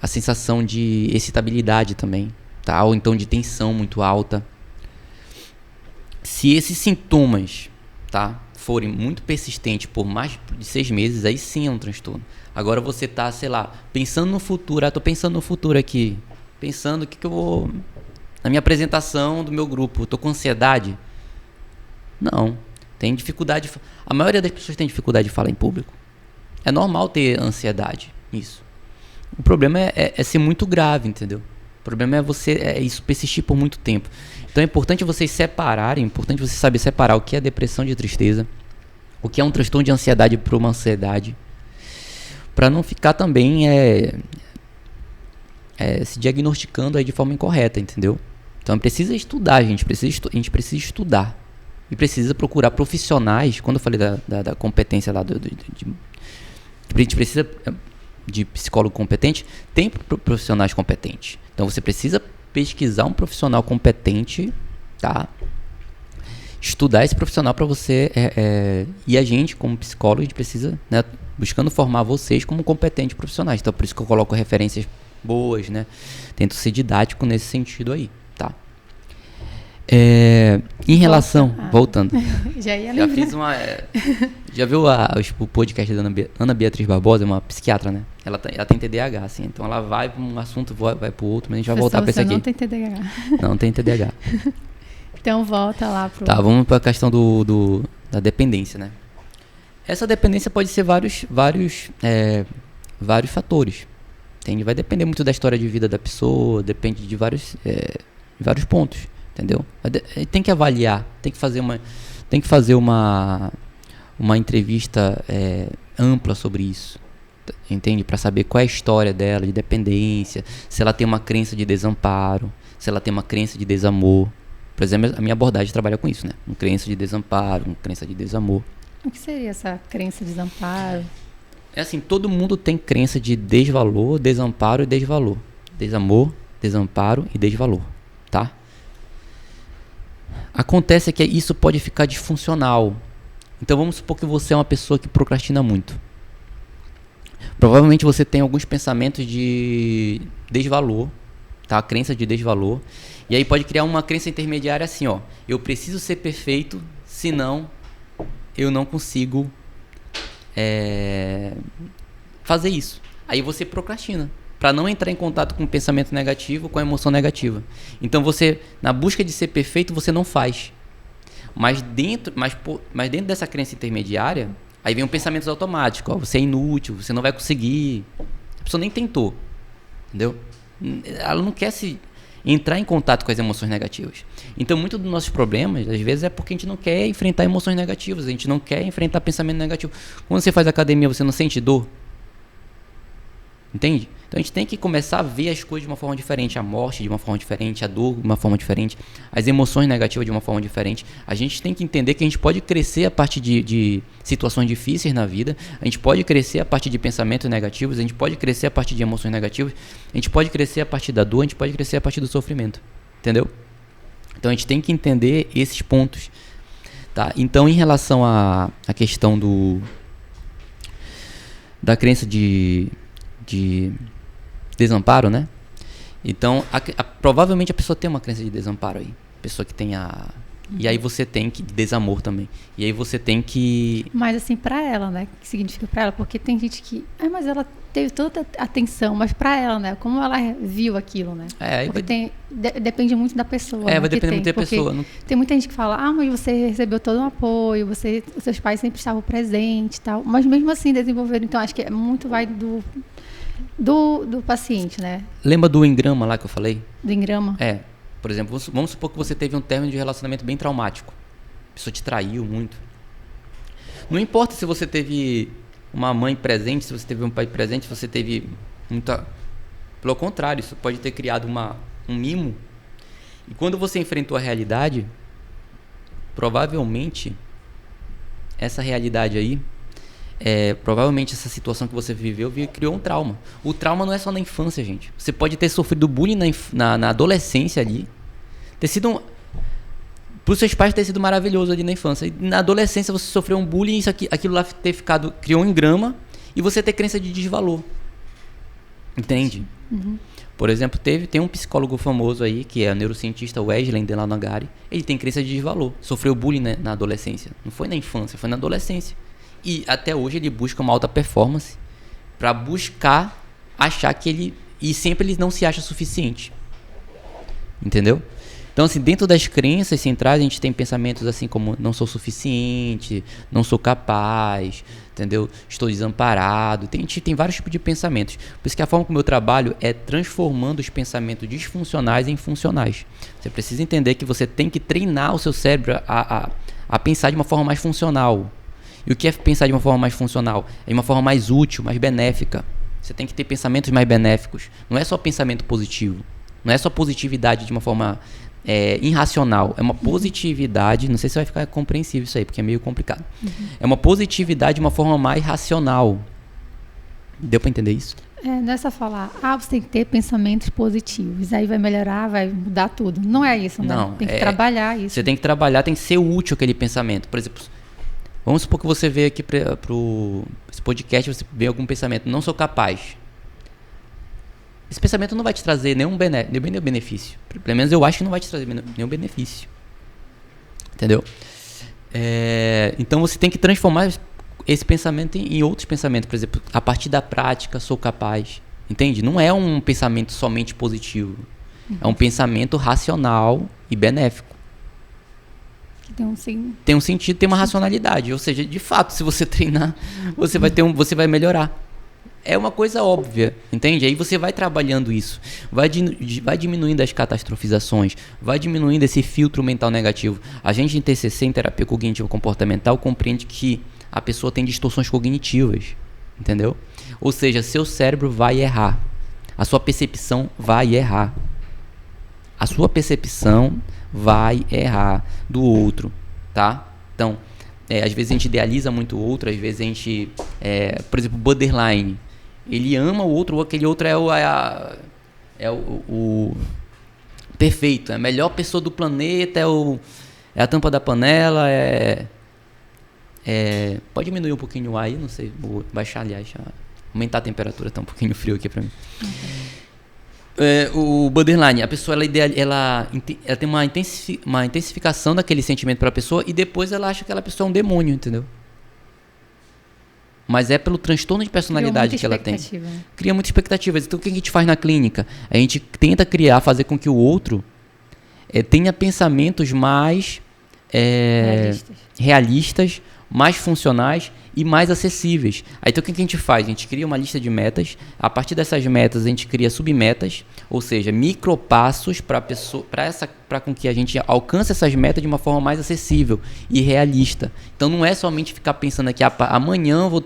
Speaker 2: a sensação de excitabilidade também, tá? Ou então de tensão muito alta. Se esses sintomas, tá, forem muito persistentes por mais de 6 meses, aí sim é um transtorno. Agora você tá, sei lá, pensando no futuro, tô pensando no futuro aqui, pensando o que eu vou na minha apresentação do meu grupo, tô com ansiedade? Não, tem dificuldade. A maioria das pessoas tem dificuldade de falar em público. É normal ter ansiedade, isso. O problema é ser muito grave, entendeu? O problema é isso persistir por muito tempo. Então é importante vocês separarem, é importante você saber separar o que é depressão de tristeza, o que é um transtorno de ansiedade para uma ansiedade, para não ficar também se diagnosticando aí de forma incorreta, entendeu? Então precisa estudar, a gente precisa estudar. E precisa procurar profissionais. Quando eu falei da competência lá, a gente precisa de psicólogo competente, tem profissionais competentes. Então você precisa pesquisar um profissional competente, tá? Estudar esse profissional para você. E a gente, como psicólogo, a gente precisa, né, buscando formar vocês como competentes profissionais. Então por isso que eu coloco referências boas, né? Tento ser didático nesse sentido aí, tá? Em relação... Voltando. Já fiz uma... já viu o podcast da Ana Beatriz Barbosa, uma psiquiatra, né? Ela tem TDAH, assim. Então ela vai para um assunto, vai para o outro, mas a gente vai voltar para esse aqui.
Speaker 1: Não tem TDAH.
Speaker 2: Não tem TDAH.
Speaker 1: Então volta lá pro...
Speaker 2: Tá, vamos para a questão da dependência, né? Essa dependência pode ser vários fatores. Entende? Vai depender muito da história de vida da pessoa, depende de vários pontos. Entendeu? Tem que avaliar, tem que fazer uma entrevista ampla sobre isso, entende? Para saber qual é a história dela de dependência, se ela tem uma crença de desamparo, se ela tem uma crença de desamor. Por exemplo, a minha abordagem trabalha com isso, né? Uma crença de desamparo, uma crença de desamor.
Speaker 1: O que seria essa crença de desamparo?
Speaker 2: É assim, todo mundo tem crença de desvalor, desamparo e desvalor. Desamor, desamparo e desvalor, tá? Acontece que isso pode ficar disfuncional. Então vamos supor que você é uma pessoa que procrastina muito. Provavelmente você tem alguns pensamentos de desvalor, tá? A crença de desvalor. E aí pode criar uma crença intermediária assim, ó. Eu preciso ser perfeito, senão eu não consigo fazer isso. Aí você procrastina, para não entrar em contato com o pensamento negativo, com a emoção negativa. Então você, na busca de ser perfeito, você não faz. Mas dentro dessa crença intermediária, aí vem um pensamento automático, ó, você é inútil, você não vai conseguir. A pessoa nem tentou, entendeu? Ela não quer entrar em contato com as emoções negativas. Então, muitos dos nossos problemas, às vezes, é porque a gente não quer enfrentar emoções negativas, a gente não quer enfrentar pensamento negativo. Quando você faz academia, você não sente dor? Entende? Então a gente tem que começar a ver as coisas de uma forma diferente, a morte de uma forma diferente, a dor de uma forma diferente, as emoções negativas de uma forma diferente. A gente tem que entender que a gente pode crescer a partir de situações difíceis na vida, a gente pode crescer a partir de pensamentos negativos, a gente pode crescer a partir de emoções negativas, a gente pode crescer a partir da dor, a gente pode crescer a partir do sofrimento. Entendeu? Então a gente tem que entender esses pontos. Tá? Então, em relação à questão da crença de desamparo, né? Então, provavelmente a pessoa tem uma crença de desamparo aí. Pessoa que tem E aí você tem que... Desamor também. E aí você tem que...
Speaker 1: Mas assim, pra ela, né? O que significa pra ela? Porque tem gente que... mas ela teve toda a atenção. Mas pra ela, né? Como ela viu aquilo, né? Porque depende muito da pessoa.
Speaker 2: Vai depender muito da pessoa. Não...
Speaker 1: Tem muita gente que fala, mas você recebeu todo um apoio, os seus pais sempre estavam presentes e tal. Mas mesmo assim desenvolveram. Então, acho que muito vai do paciente, né?
Speaker 2: Lembra do engrama lá que eu falei?
Speaker 1: Do engrama?
Speaker 2: Por exemplo, vamos supor que você teve um término de relacionamento bem traumático. A pessoa te traiu muito. Não importa se você teve uma mãe presente, se você teve um pai presente, se você teve muita... Pelo contrário, isso pode ter criado um mimo. E quando você enfrentou a realidade, provavelmente, essa realidade aí, provavelmente essa situação que você viveu criou um trauma. O trauma não é só na infância, gente. Você pode ter sofrido bullying na adolescência ali. Ter sido para os seus pais ter sido maravilhoso ali na infância. E na adolescência você sofreu um bullying e aquilo lá criou um engrama e você ter crença de desvalor. Entende?
Speaker 1: Uhum.
Speaker 2: Por exemplo, tem um psicólogo famoso aí, que é o neurocientista Wesley Delanogari. Ele tem crença de desvalor. Sofreu bullying na adolescência. Não foi na infância, foi na adolescência. E até hoje ele busca uma alta performance para buscar achar que ele... E sempre ele não se acha suficiente. Entendeu? Então, assim, dentro das crenças centrais, a gente tem pensamentos assim como não sou suficiente, não sou capaz, entendeu? Estou desamparado. A gente tem vários tipos de pensamentos. Por isso que a forma como eu trabalho é transformando os pensamentos disfuncionais em funcionais. Você precisa entender que você tem que treinar o seu cérebro a pensar de uma forma mais funcional. E o que é pensar de uma forma mais funcional? É de uma forma mais útil, mais benéfica. Você tem que ter pensamentos mais benéficos. Não é só pensamento positivo. Não é só positividade de uma forma irracional. É uma positividade, não sei se vai ficar compreensível isso aí, porque é meio complicado. É uma positividade de uma forma mais racional. Deu para entender isso?
Speaker 1: Não é só falar, você tem que ter pensamentos positivos, aí vai melhorar, vai mudar tudo. Não é isso, né?
Speaker 2: Não,
Speaker 1: tem que trabalhar isso.
Speaker 2: Você tem que trabalhar, tem que ser útil aquele pensamento. Por exemplo, vamos supor que você veio aqui para esse podcast, você vê algum pensamento, não sou capaz. Esse pensamento não vai te trazer nenhum benefício. Pelo menos eu acho que não vai te trazer nenhum benefício. Entendeu? Então você tem que transformar esse pensamento em outros pensamentos. Por exemplo, a partir da prática, sou capaz. Entende? Não é um pensamento somente positivo. É um pensamento racional e benéfico. Tem um sentido, tem uma racionalidade. Ou seja, de fato, se você treinar, você vai melhorar. É uma coisa óbvia, entende? Aí você vai trabalhando isso, vai diminuindo as catastrofizações, vai diminuindo esse filtro mental negativo. A gente em TCC, em terapia cognitivo-comportamental, compreende que a pessoa tem distorções cognitivas, entendeu? Ou seja, seu cérebro vai errar, a sua percepção vai errar. A sua percepção vai errar do outro, tá? Então, às vezes a gente idealiza muito o outro, às vezes a gente... por exemplo, borderline. Ele ama o outro, aquele outro é o perfeito, é a melhor pessoa do planeta, é a tampa da panela, pode diminuir um pouquinho o ar aí, não sei, vou baixar, aliás, aumentar a temperatura, tá um pouquinho frio aqui pra mim. O borderline, a pessoa ela tem uma intensificação daquele sentimento para a pessoa e depois ela acha que aquela pessoa é um demônio, entendeu? Mas é pelo transtorno de personalidade que ela tem. Cria muitas expectativas. Então o que a gente faz na clínica? A gente tenta fazer com que o outro tenha pensamentos mais realistas, mais funcionais e mais acessíveis. Aí, então o que a gente faz? A gente cria uma lista de metas. A partir dessas metas a gente cria submetas, ou seja, micropassos para com que a gente alcance essas metas de uma forma mais acessível e realista. Então não é somente ficar pensando aqui, amanhã eu vou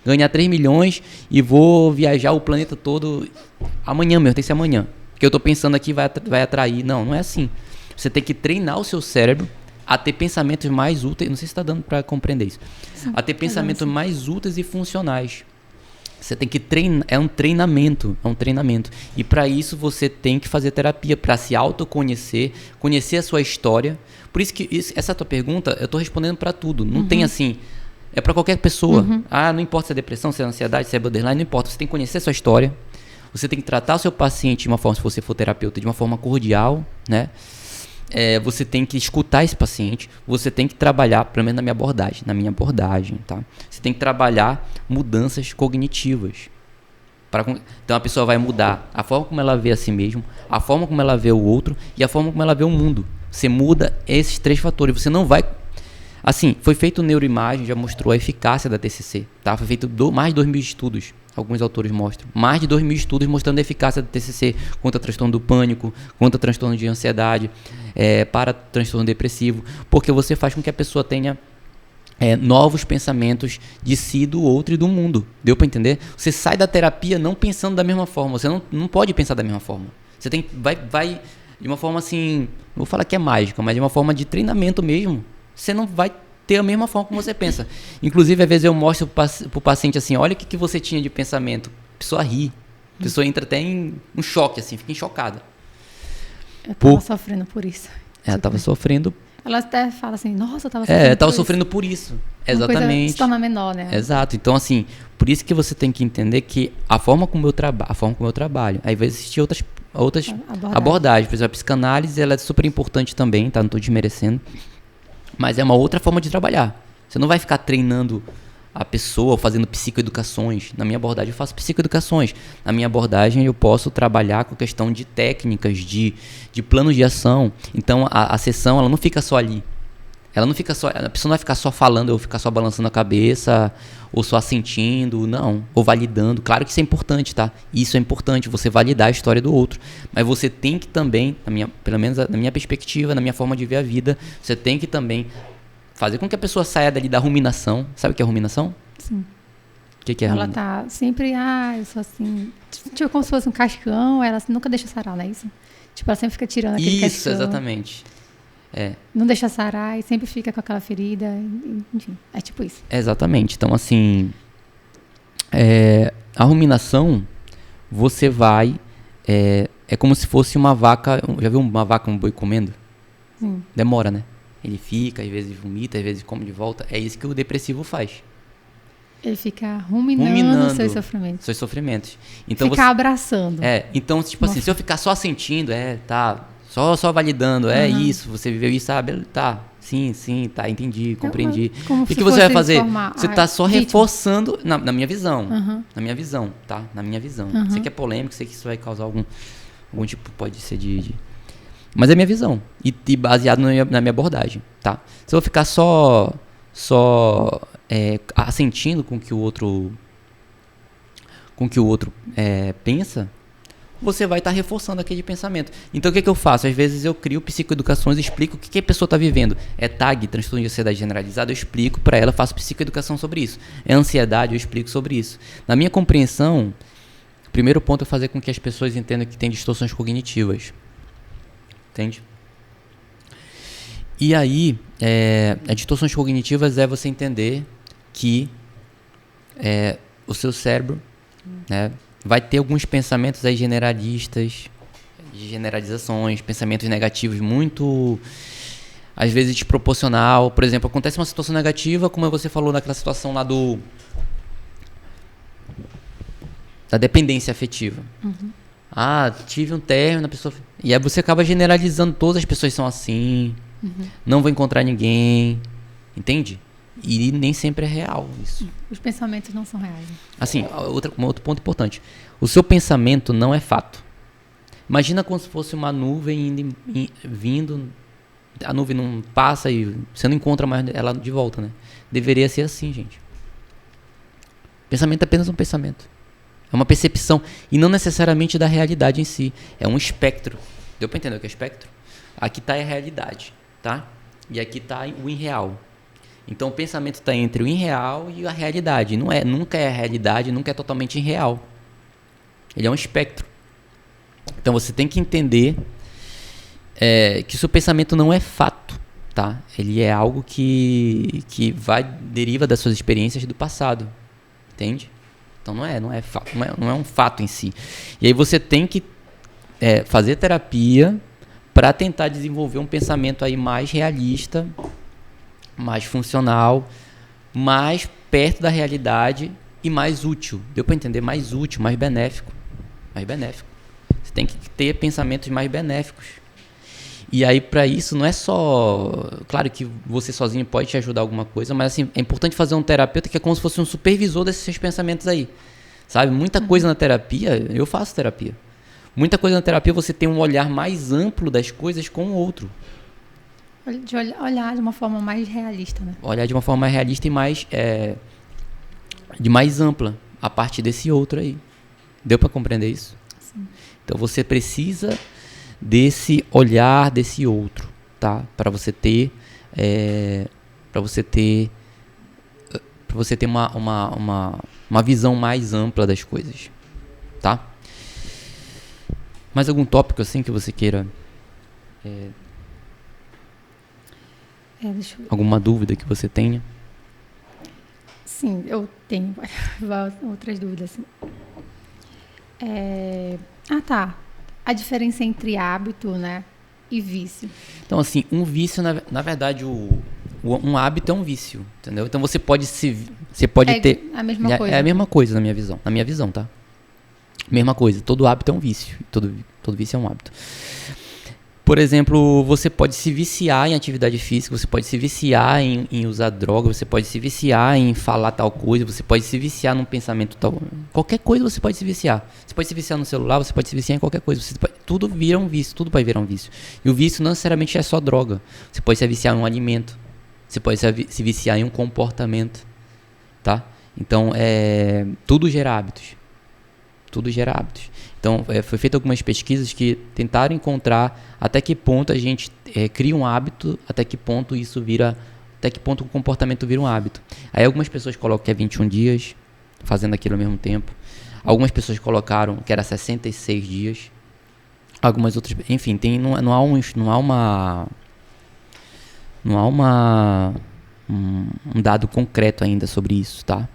Speaker 2: ganhar 3 milhões e vou viajar o planeta todo amanhã mesmo, tem que ser amanhã. Porque eu estou pensando aqui vai atrair. Não é assim. Você tem que treinar o seu cérebro a ter pensamentos mais úteis. Não sei se está dando para compreender isso. Sim, a ter pensamentos mais úteis e funcionais. Você tem que treinar. É um treinamento. E para isso você tem que fazer terapia, para se autoconhecer, conhecer a sua história. Por isso que essa tua pergunta, eu estou respondendo para tudo. Não tem assim. É para qualquer pessoa. Não importa se é depressão, se é ansiedade, se é borderline, não importa. Você tem que conhecer a sua história. Você tem que tratar o seu paciente de uma forma, se você for terapeuta, de uma forma cordial, né? você tem que escutar esse paciente, você tem que trabalhar, pelo menos na minha abordagem, tá? Você tem que trabalhar mudanças cognitivas. Então a pessoa vai mudar a forma como ela vê a si mesma, a forma como ela vê o outro e a forma como ela vê o mundo. Você muda esses 3 fatores. Você não vai... Assim, foi feito neuroimagem, já mostrou a eficácia da TCC, tá? Foi feito mais de 2.000 estudos, alguns autores mostram. Mais de 2.000 estudos mostrando a eficácia da TCC contra transtorno do pânico, contra transtorno de ansiedade, para transtorno depressivo, porque você faz com que a pessoa tenha novos pensamentos de si, do outro e do mundo. Deu para entender? Você sai da terapia não pensando da mesma forma. Você não pode pensar da mesma forma. Você vai de uma forma assim, não vou falar que é mágica, mas de uma forma de treinamento mesmo. Você não vai ter a mesma forma como você pensa. Inclusive, às vezes eu mostro pro paciente assim, olha o que você tinha de pensamento. A pessoa ri. A pessoa entra até em um choque, assim, fica chocada.
Speaker 1: Eu tava sofrendo por isso.
Speaker 2: Ela tava sofrendo.
Speaker 1: Ela até fala assim, nossa, eu tava sofrendo
Speaker 2: tava sofrendo por isso. Exatamente.
Speaker 1: Coisa se torna menor, né?
Speaker 2: Exato. Então, assim, por isso que você tem que entender que a forma como eu trabalho, aí vai existir outras abordagens. Por exemplo, a psicanálise, ela é super importante também, tá? Não tô desmerecendo. Mas é uma outra forma de trabalhar. Você não vai ficar treinando a pessoa, fazendo psicoeducações. Na minha abordagem eu faço psicoeducações. Na minha abordagem eu posso trabalhar com questão de técnicas, de planos de ação. Então a sessão, ela não fica só ali. A pessoa não vai ficar só falando, ou ficar só balançando a cabeça, ou só assentindo, não. Ou validando. Claro que isso é importante, tá? Isso é importante, você validar a história do outro. Mas você tem que também, pelo menos na minha perspectiva, na minha forma de ver a vida, você tem que também fazer com que a pessoa saia dali da ruminação. Sabe o que é ruminação?
Speaker 1: Sim.
Speaker 2: O que é
Speaker 1: ela
Speaker 2: ruminação?
Speaker 1: Tá sempre, eu sou assim... Tipo, como se fosse um cascão, ela nunca deixa sarar, não é isso? Tipo, ela sempre fica tirando aquele cascão.
Speaker 2: Isso, exatamente.
Speaker 1: Não deixa sarar e sempre fica com aquela ferida, enfim, é tipo isso.
Speaker 2: Exatamente. Então, assim, a ruminação, você vai... É como se fosse uma vaca... Já viu uma vaca, um boi comendo?
Speaker 1: Sim.
Speaker 2: Demora, né? Ele fica, às vezes vomita, às vezes come de volta. É isso que o depressivo faz.
Speaker 1: Ele fica ruminando seus
Speaker 2: sofrimentos. Então
Speaker 1: ficar abraçando.
Speaker 2: Então, tipo assim, se eu ficar só sentindo, tá... Só validando, isso, você viveu isso, sabe? Tá, sim, tá, entendi, compreendi. O que você vai fazer? Você tá só reforçando, na minha visão, na minha visão, tá? Na minha visão. Sei que é polêmico, sei que isso vai causar algum tipo, pode ser mas é minha visão, e baseado na minha abordagem, tá? Se eu ficar só assentindo com que o outro pensa, você vai estar reforçando aquele pensamento. Então, o que eu faço? Às vezes eu crio psicoeducações, explico o que a pessoa está vivendo. É TAG, transtorno de ansiedade generalizada, eu explico para ela, faço psicoeducação sobre isso. É ansiedade, eu explico sobre isso. Na minha compreensão, o primeiro ponto é fazer com que as pessoas entendam que tem distorções cognitivas. Entende? E aí, as distorções cognitivas é você entender que o seu cérebro, né, vai ter alguns pensamentos aí generalistas, de generalizações, pensamentos negativos muito, às vezes, desproporcional. Por exemplo, acontece uma situação negativa, como você falou naquela situação lá da dependência afetiva. Tive um término, a pessoa... E aí você acaba generalizando, todas as pessoas são assim, não vou encontrar ninguém, entende? E nem sempre é real isso.
Speaker 1: Os pensamentos não são reais.
Speaker 2: Assim, um outro ponto importante. O seu pensamento não é fato. Imagina como se fosse uma nuvem vindo, a nuvem não passa e você não encontra mais ela de volta, né? Deveria ser assim, gente. Pensamento é apenas um pensamento. É uma percepção e não necessariamente da realidade em si. É um espectro. Deu para entender o que é espectro? Aqui está a realidade, tá? E aqui está o irreal. Então o pensamento está entre o irreal e a realidade. Nunca é a realidade, nunca é totalmente irreal. Ele é um espectro. Então você tem que entender que o seu pensamento não é fato, tá? Ele é algo que deriva das suas experiências do passado, entende? Então não é fato, não é um fato em si. E aí você tem que fazer terapia para tentar desenvolver um pensamento aí mais realista, mais funcional, mais perto da realidade e mais útil. Deu para entender? Mais útil, mais benéfico. Você tem que ter pensamentos mais benéficos. E aí, para isso, não é só... Claro que você sozinho pode te ajudar alguma coisa, mas assim, é importante fazer um terapeuta que é como se fosse um supervisor desses seus pensamentos aí. Sabe? Muita coisa na terapia, eu faço terapia. Muita coisa na terapia você tem um olhar mais amplo das coisas com o outro.
Speaker 1: De olhar de uma forma mais realista, né?
Speaker 2: Olhar de uma forma mais realista e mais... de mais ampla, a partir desse outro aí. Deu para compreender isso?
Speaker 1: Sim.
Speaker 2: Então você precisa desse olhar desse outro, tá? Para você ter uma visão mais ampla das coisas, tá? Mais algum tópico assim que você queira?
Speaker 1: Deixa eu...
Speaker 2: Alguma dúvida que você tenha?
Speaker 1: Sim, eu tenho outras dúvidas. Assim. Tá. A diferença entre hábito, né, e vício.
Speaker 2: Então, assim, um vício, na verdade, um hábito é um vício, entendeu? Então, você pode ter...
Speaker 1: a mesma coisa.
Speaker 2: É a mesma coisa na minha visão, tá? Mesma coisa. Todo hábito é um vício. Todo vício é um hábito. Por exemplo, você pode se viciar em atividade física, você pode se viciar em usar droga, você pode se viciar em falar tal coisa, você pode se viciar num pensamento tal... Qualquer coisa você pode se viciar. Você pode se viciar no celular, você pode se viciar em qualquer coisa. Tudo vira um vício, tudo vai virar um vício. E o vício não necessariamente é só droga. Você pode se viciar em um alimento, você pode se viciar em um comportamento, tá? Então, tudo gera hábitos. Tudo gera hábitos. Então, foi feita algumas pesquisas que tentaram encontrar até que ponto a gente cria um hábito, até que ponto o comportamento vira um hábito. Aí algumas pessoas colocam que é 21 dias, fazendo aquilo ao mesmo tempo. Algumas pessoas colocaram que era 66 dias. Algumas outras... Enfim, não há um dado concreto ainda sobre isso, tá?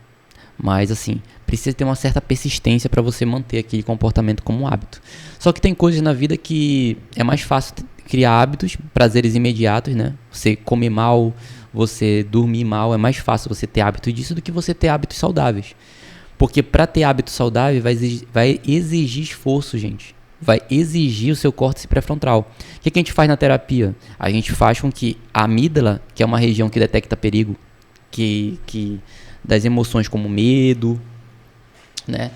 Speaker 2: Mas, assim, precisa ter uma certa persistência para você manter aquele comportamento como um hábito. Só que tem coisas na vida que é mais fácil criar hábitos, prazeres imediatos, né? Você comer mal, você dormir mal, é mais fácil você ter hábito disso do que você ter hábitos saudáveis. Porque para ter hábitos saudáveis vai exigir esforço, gente. Vai exigir o seu córtex pré-frontal. O que a gente faz na terapia? A gente faz com que a amígdala, que é uma região que detecta perigo, das emoções como medo, né?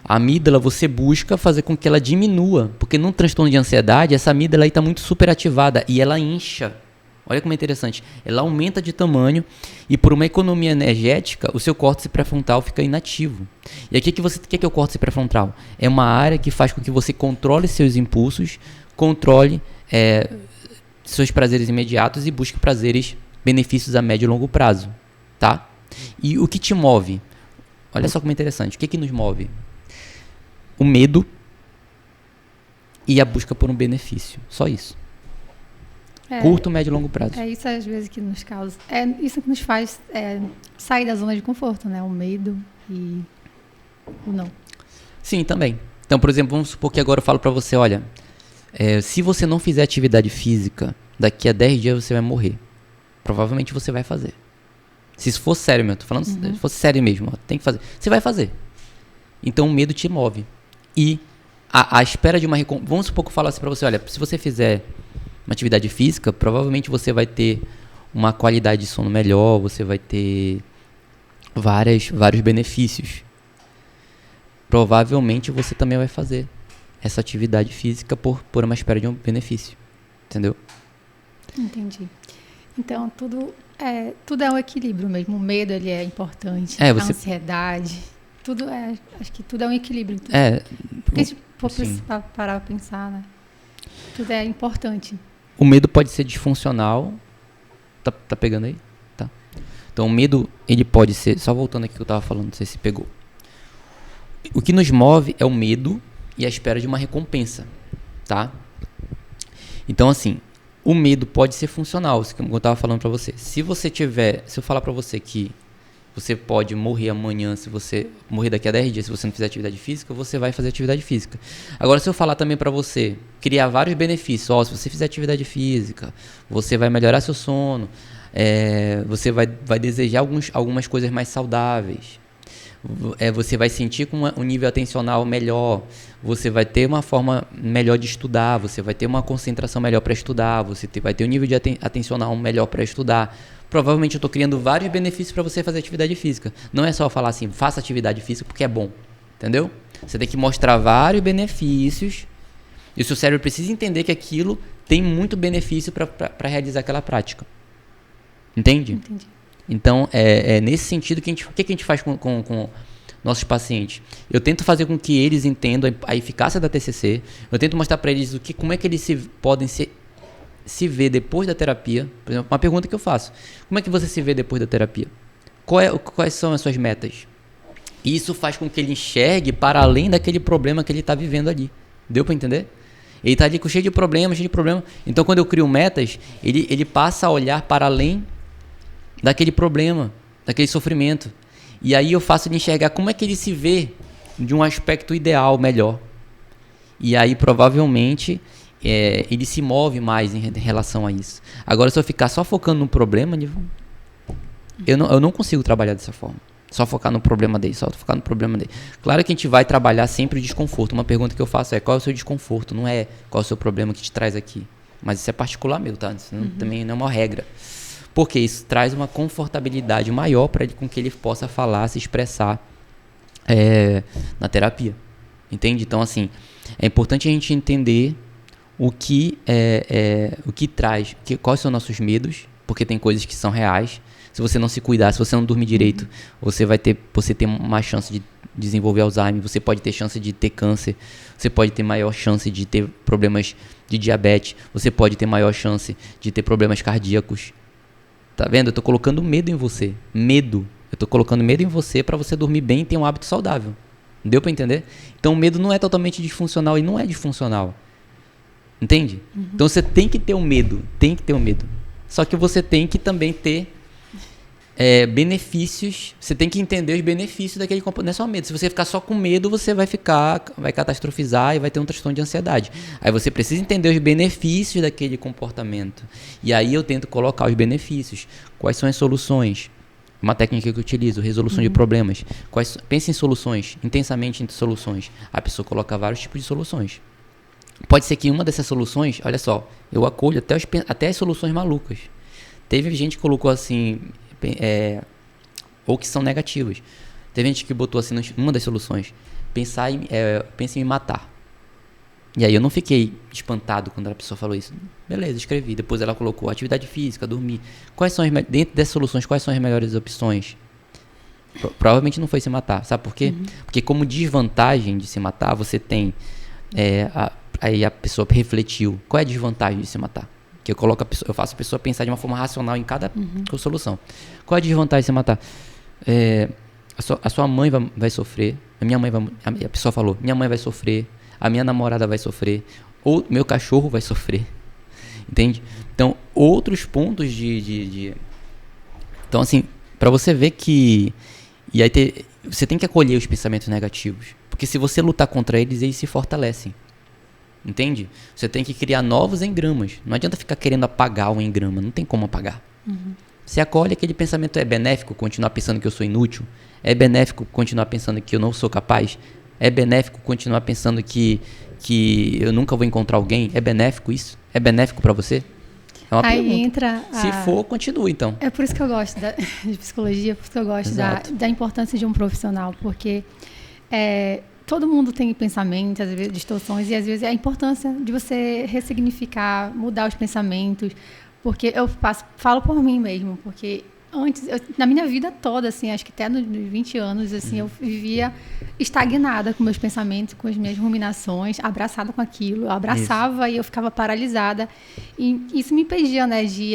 Speaker 2: A amígdala você busca fazer com que ela diminua, porque num transtorno de ansiedade, essa amígdala aí está muito superativada e ela incha. Olha como é interessante. Ela aumenta de tamanho e por uma economia energética, o seu córtex pré-frontal fica inativo. E aqui o que é o córtex pré-frontal? É uma área que faz com que você controle seus impulsos, controle seus prazeres imediatos e busque benefícios a médio e longo prazo, tá? E o que te move? Olha só como é interessante. O que nos move? O medo e a busca por um benefício. Só isso. Curto, médio e longo prazo.
Speaker 1: É isso às vezes que nos causa. É isso que nos faz sair da zona de conforto, né? O medo e o não.
Speaker 2: Sim, também. Então, por exemplo, vamos supor que agora eu falo pra você, olha, se você não fizer atividade física, daqui a 10 dias você vai morrer. Provavelmente você vai fazer. Se isso for sério mesmo, tô falando, se fosse sério mesmo, tem que fazer. Você vai fazer. Então o medo te move. E a espera de uma recompensa. Vamos supor que eu falo assim pra você, olha, se você fizer uma atividade física, provavelmente você vai ter uma qualidade de sono melhor, você vai ter vários benefícios. Provavelmente você também vai fazer essa atividade física por uma espera de um benefício. Entendeu?
Speaker 1: Entendi. Então, tudo é um equilíbrio mesmo. O medo, ele é importante. A ansiedade. Acho que tudo é um equilíbrio. Porque se for parar pra pensar, né? Tudo é importante.
Speaker 2: O medo pode ser disfuncional. Tá pegando aí? Tá. Então, o medo, ele pode ser... Só voltando aqui que eu tava falando, não sei se pegou. O que nos move é o medo e a espera de uma recompensa, tá? Então, assim... O medo pode ser funcional, como eu estava falando para você. Se eu falar para você que você pode morrer amanhã, se você morrer daqui a 10 dias, se você não fizer atividade física, você vai fazer atividade física. Agora, se eu falar também para você, criar vários benefícios, se você fizer atividade física, você vai melhorar seu sono, você vai desejar algumas coisas mais saudáveis, Você vai sentir com um nível atencional melhor, você vai ter uma forma melhor de estudar, você vai ter uma concentração melhor para estudar, você vai ter um nível de atencional melhor para estudar. Provavelmente eu estou criando vários benefícios para você fazer atividade física. Não é só falar assim, faça atividade física porque é bom, entendeu? Você tem que mostrar vários benefícios e o seu cérebro precisa entender que aquilo tem muito benefício para realizar aquela prática. Entende?
Speaker 1: Entendi.
Speaker 2: Então, é nesse sentido que a gente faz com nossos pacientes. Eu tento fazer com que eles entendam a eficácia da TCC. Eu tento mostrar para eles como é que eles podem se ver depois da terapia. Por exemplo, uma pergunta que eu faço. Como é que você se vê depois da terapia? Quais são as suas metas? E isso faz com que ele enxergue para além daquele problema que ele está vivendo ali. Deu para entender? Ele está ali cheio de problemas. Então, quando eu crio metas, ele passa a olhar para além daquele problema, daquele sofrimento. E aí eu faço ele enxergar como é que ele se vê de um aspecto ideal, melhor. E aí, provavelmente, ele se move mais em relação a isso. Agora, se eu ficar só focando no problema, eu não consigo trabalhar dessa forma. Só focar no problema dele, Claro que a gente vai trabalhar sempre o desconforto. Uma pergunta que eu faço é: qual é o seu desconforto? Não é qual é o seu problema que te traz aqui. Mas isso é particular meu, tá? Isso também não é uma regra. Porque isso traz uma confortabilidade maior para ele, com que ele possa falar, se expressar na terapia. Entende? Então, assim, é importante a gente entender o que traz, quais são nossos medos, porque tem coisas que são reais. Se você não se cuidar, se você não dormir direito, você tem uma chance de desenvolver Alzheimer, você pode ter chance de ter câncer, você pode ter maior chance de ter problemas de diabetes, você pode ter maior chance de ter problemas cardíacos. Tá vendo? Eu tô colocando medo em você. Medo. Eu tô colocando medo em você para você dormir bem e ter um hábito saudável. Deu para entender? Então o medo não é totalmente disfuncional e não é disfuncional. Entende? Então você tem que ter o medo. Só que você tem que também ter benefícios. Você tem que entender os benefícios daquele comportamento. Não é só medo. Se você ficar só com medo, você vai catastrofizar e vai ter um transtorno de ansiedade. Aí você precisa entender os benefícios daquele comportamento. E aí eu tento colocar os benefícios. Quais são as soluções? Uma técnica que eu utilizo, resolução de problemas. Pense em soluções, intensamente em soluções. A pessoa coloca vários tipos de soluções. Pode ser que uma dessas soluções, olha só, eu acolho até as soluções malucas. Teve gente que colocou assim, ou que são negativas. Teve gente que botou assim, uma das soluções, pense em me matar. E aí eu não fiquei espantado quando a pessoa falou isso. Beleza, escrevi. Depois ela colocou atividade física, dormir. Dentro dessas soluções, quais são as melhores opções? Provavelmente não foi se matar. Sabe por quê? Porque como desvantagem de se matar, você tem... aí a pessoa refletiu. Qual é a desvantagem de se matar? Que eu faço a pessoa pensar de uma forma racional em cada solução. Qual é a desvantagem de se matar? A sua mãe vai sofrer. A pessoa falou, minha mãe vai sofrer. A minha namorada vai sofrer. Ou meu cachorro vai sofrer. Entende? Então, outros pontos Então, assim, pra você ver que... E aí você tem que acolher os pensamentos negativos. Porque se você lutar contra eles se fortalecem. Entende? Você tem que criar novos engramas. Não adianta ficar querendo apagar um engrama. Não tem como apagar. Você acolhe aquele pensamento. É benéfico continuar pensando que eu sou inútil? É benéfico continuar pensando que eu não sou capaz? É benéfico continuar pensando que eu nunca vou encontrar alguém? É benéfico isso? É benéfico pra você? É uma pergunta. Se for, continue então.
Speaker 1: É por isso que eu gosto de psicologia, por isso que eu gosto da importância de um profissional, porque todo mundo tem pensamentos, às vezes distorções, e às vezes a importância de você ressignificar, mudar os pensamentos, porque eu falo por mim mesmo, porque antes, na minha vida toda, assim, acho que até nos 20 anos, assim, eu vivia estagnada com meus pensamentos, com as minhas ruminações, abraçada com aquilo. Eu abraçava e eu ficava paralisada. E isso me impedia, né, de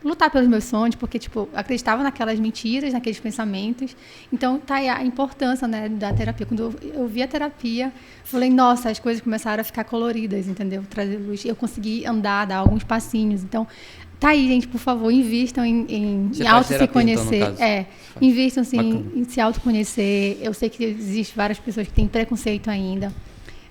Speaker 1: lutar pelos meus sonhos, porque, tipo, acreditava naquelas mentiras, naqueles pensamentos. Então, tá aí a importância, né, da terapia. Quando eu vi a terapia, falei, nossa, as coisas começaram a ficar coloridas, entendeu? Trazer luz. Eu consegui andar, dar alguns passinhos. Então, tá aí, gente, por favor, invistam em se conhecer. Então, invistam em se autoconhecer. Eu sei que existem várias pessoas que têm preconceito ainda.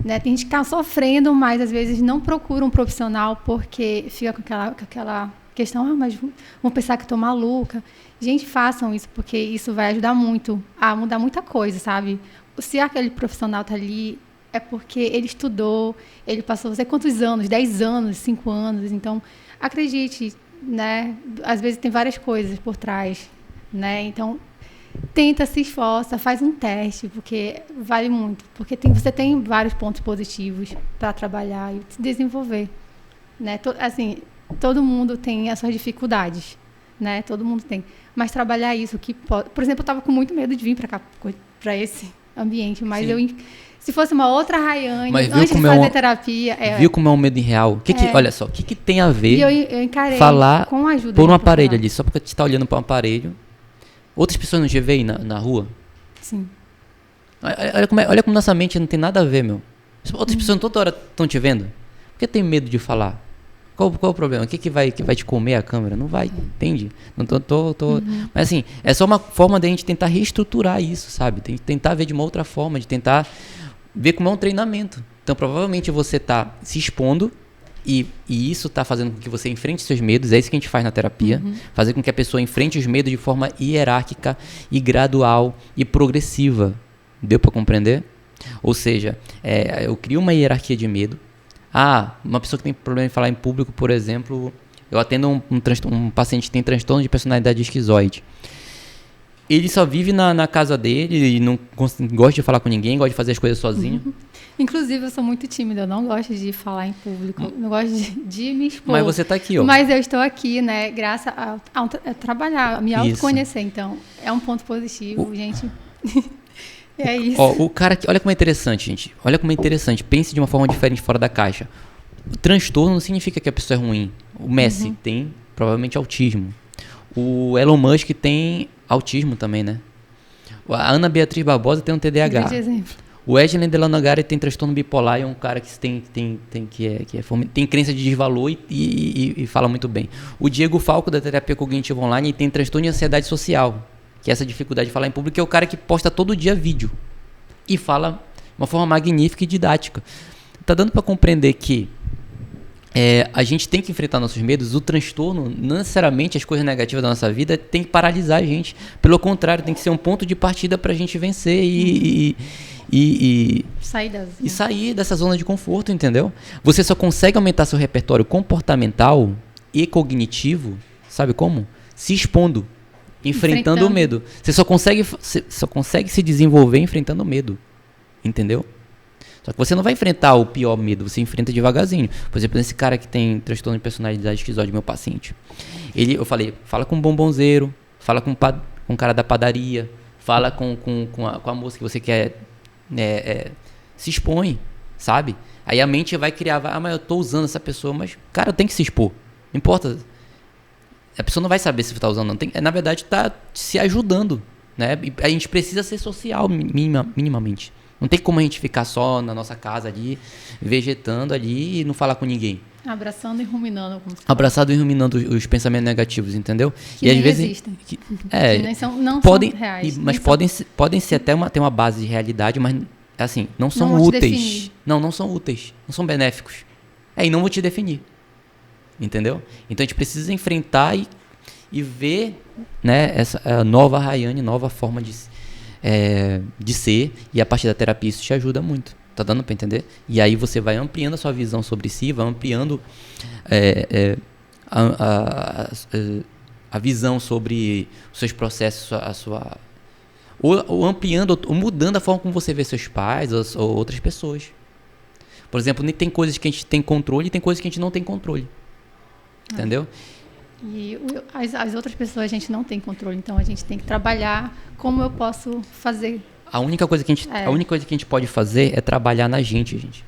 Speaker 1: Né? Tem gente que está sofrendo, mas às vezes não procura um profissional porque fica com aquela questão, mas vão pensar que eu tô maluca. Gente, façam isso, porque isso vai ajudar muito a mudar muita coisa, sabe? Se aquele profissional tá ali, é porque ele estudou, ele passou, não sei quantos anos, 10 anos, 5 anos. Então, acredite, né? Às vezes tem várias coisas por trás, né? Então, tenta, se esforça, faz um teste, porque vale muito. Porque você tem vários pontos positivos para trabalhar e se desenvolver, né? Assim, todo mundo tem as suas dificuldades, né? Todo mundo tem. Mas trabalhar isso, por exemplo, eu estava com muito medo de vir para cá, para esse ambiente, mas se fosse uma outra Rayane, antes de fazer terapia...
Speaker 2: Viu como é um medo irreal? Olha só, o que tem a ver
Speaker 1: eu encarei
Speaker 2: falar
Speaker 1: com a ajuda
Speaker 2: por um aparelho ali, só porque você está olhando para um aparelho. Outras pessoas não te veem na rua?
Speaker 1: Sim.
Speaker 2: Olha como nossa mente não tem nada a ver, meu. Outras pessoas toda hora estão te vendo. Por que tem medo de falar? Qual o problema? O que vai te comer a câmera? Não vai, entende? Não Mas assim, é só uma forma de a gente tentar reestruturar isso, sabe? Tentar ver de uma outra forma, de tentar ver como é um treinamento. Então, provavelmente você está se expondo e isso está fazendo com que você enfrente seus medos. É isso que a gente faz na terapia. Fazer com que a pessoa enfrente os medos de forma hierárquica e gradual e progressiva. Deu para compreender? Ou seja, eu crio uma hierarquia de medo. Uma pessoa que tem problema em falar em público, por exemplo, eu atendo um paciente que tem transtorno de personalidade esquizoide. Ele só vive na casa dele e não gosta de falar com ninguém, gosta de fazer as coisas sozinho.
Speaker 1: Inclusive, eu sou muito tímida, eu não gosto de falar em público, não gosto de me expor.
Speaker 2: Mas você está aqui, ó.
Speaker 1: Mas eu estou aqui, né, graças a trabalhar, a me autoconhecer. Então, é um ponto positivo, gente. É isso.
Speaker 2: O cara que, olha como é interessante, gente. Olha como é interessante. Pense de uma forma diferente, fora da caixa. O transtorno não significa que a pessoa é ruim. O Messi tem, provavelmente, autismo. O Elon Musk tem autismo também, né? A Ana Beatriz Barbosa tem um TDAH.
Speaker 1: Grande exemplo.
Speaker 2: O Wesley Delanogari tem transtorno bipolar e é um cara que tem crença de desvalor e fala muito bem. O Diego Falco, da Terapia Cognitiva Online, tem transtorno de ansiedade social, que é essa dificuldade de falar em público, que é o cara que posta todo dia vídeo e fala de uma forma magnífica e didática. Tá dando para compreender que a gente tem que enfrentar nossos medos. O transtorno, não necessariamente as coisas negativas da nossa vida tem que paralisar a gente. Pelo contrário, tem que ser um ponto de partida para a gente vencer e sair dessa zona de conforto, entendeu? Você só consegue aumentar seu repertório comportamental e cognitivo, sabe como? Se expondo. Enfrentando o medo. Você só consegue se desenvolver enfrentando o medo. Entendeu? Só que você não vai enfrentar o pior medo, você enfrenta devagarzinho. Por exemplo, esse cara que tem transtorno de personalidade esquizoide, meu paciente. Eu falei, fala com um bombonzeiro, fala com o cara da padaria, fala com a moça que você quer, se expõe, sabe? Aí a mente vai criar, mas eu tô usando essa pessoa, mas, cara, tem que se expor. Não importa. A pessoa não vai saber se você está usando, não. Na verdade, está se ajudando, né? E a gente precisa ser social, minimamente. Não tem como a gente ficar só na nossa casa ali, vegetando ali e não falar com ninguém.
Speaker 1: Abraçando e ruminando.
Speaker 2: Abraçado e ruminando os pensamentos negativos, entendeu?
Speaker 1: Que nem existem. Que não
Speaker 2: podem,
Speaker 1: são reais.
Speaker 2: Mas podem ser até ter uma base de realidade, mas assim, não são úteis. Não são úteis. Não são benéficos. E não vou te definir. Entendeu? Então a gente precisa enfrentar e ver, né, essa nova Rayane, nova forma de ser, e a partir da terapia isso te ajuda muito. Tá dando para entender? E aí você vai ampliando a sua visão sobre si, vai ampliando a visão sobre os seus processos, ou ampliando, ou mudando a forma como você vê seus pais ou outras pessoas. Por exemplo, tem coisas que a gente tem controle e tem coisas que a gente não tem controle. Entendeu?
Speaker 1: E as outras pessoas a gente não tem controle, então a gente tem que trabalhar como eu posso fazer.
Speaker 2: A única coisa que a gente pode fazer é trabalhar na gente.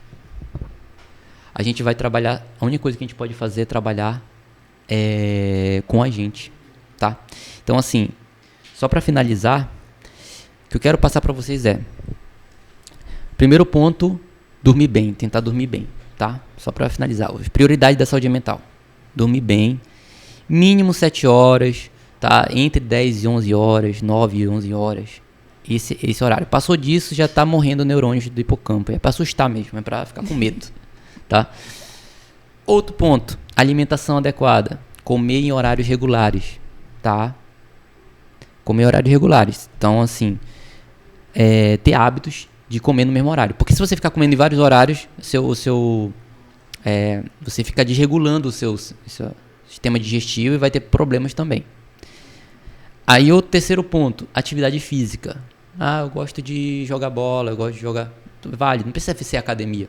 Speaker 2: A gente vai trabalhar, a única coisa que a gente pode fazer é trabalhar com a gente, tá? Então assim, só para finalizar, o que eu quero passar para vocês primeiro ponto, dormir bem, tentar dormir bem, tá? Só para finalizar, prioridade da saúde mental. Dormir bem, mínimo 7 horas, tá? Entre 10 e 11 horas, 9 e 11 horas, esse horário. Passou disso, já tá morrendo neurônios do hipocampo. É para assustar mesmo, é para ficar com medo, tá? Outro ponto, alimentação adequada. comer em horários regulares, tá? Comer em horários regulares. Então, assim, ter hábitos de comer no mesmo horário. Porque se você ficar comendo em vários horários, você fica desregulando o seu sistema digestivo e vai ter problemas também. Aí o terceiro ponto, atividade física. Eu gosto de jogar bola, eu gosto de jogar... Vale, não precisa ser academia.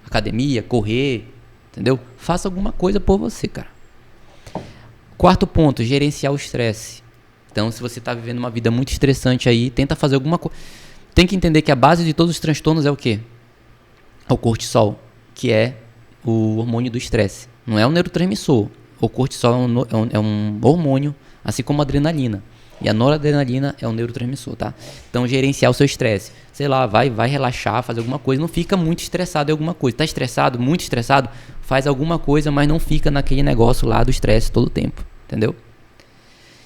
Speaker 2: Academia, correr, entendeu? Faça alguma coisa por você, cara. Quarto ponto, gerenciar o estresse. Então, se você está vivendo uma vida muito estressante aí, tenta fazer alguma coisa. Tem que entender que a base de todos os transtornos é o quê? É o cortisol, que é o hormônio do estresse. Não é um neurotransmissor. O cortisol é um hormônio, assim como a adrenalina. E a noradrenalina é um neurotransmissor, tá? Então, gerenciar o seu estresse. Sei lá, vai relaxar, fazer alguma coisa. Não fica muito estressado em alguma coisa. Tá estressado, muito estressado? Faz alguma coisa, mas não fica naquele negócio lá do estresse todo o tempo. Entendeu?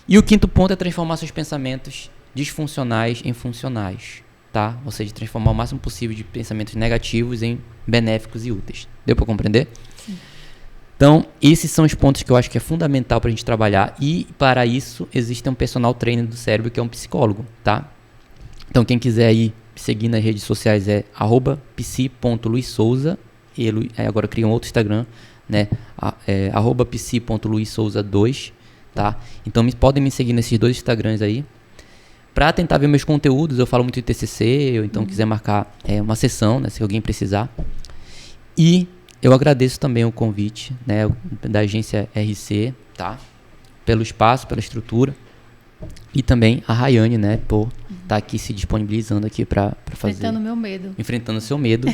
Speaker 2: E o quinto ponto é transformar seus pensamentos disfuncionais em funcionais, tá? Ou seja, transformar o máximo possível de pensamentos negativos em benéficos e úteis. Deu para compreender?
Speaker 1: Sim.
Speaker 2: Então, esses são os pontos que eu acho que é fundamental para a gente trabalhar. E, para isso, existe um personal trainer do cérebro, que é um psicólogo, tá? Então, quem quiser aí seguir nas redes sociais é @psi.luissouza. E agora eu criei um outro Instagram, né? @psi.luissouza2, tá? Então, podem me seguir nesses dois Instagrams aí. Para tentar ver meus conteúdos, eu falo muito de TCC, ou então quiser marcar uma sessão, né? Se alguém precisar. E... eu agradeço também o convite, né, da agência RC, tá? Pelo espaço, pela estrutura. E também a Rayane, né, por estar aqui se disponibilizando aqui para fazer.
Speaker 1: Enfrentando o meu medo.
Speaker 2: Enfrentando o seu medo.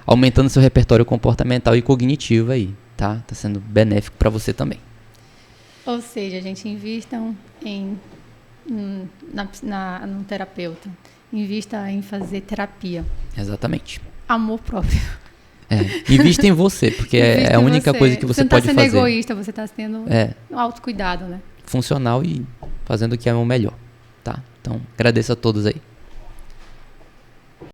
Speaker 2: Aumentando seu repertório comportamental e cognitivo aí, tá? Tá sendo benéfico para você também.
Speaker 1: Ou seja, gente, invistam no terapeuta. Invista em fazer terapia.
Speaker 2: Exatamente.
Speaker 1: Amor próprio.
Speaker 2: Invista em você, porque é a única coisa que você pode fazer. Você não está sendo
Speaker 1: egoísta, você está tendo um autocuidado, né?
Speaker 2: Funcional e fazendo o que é o melhor, tá? Então, agradeço a todos aí.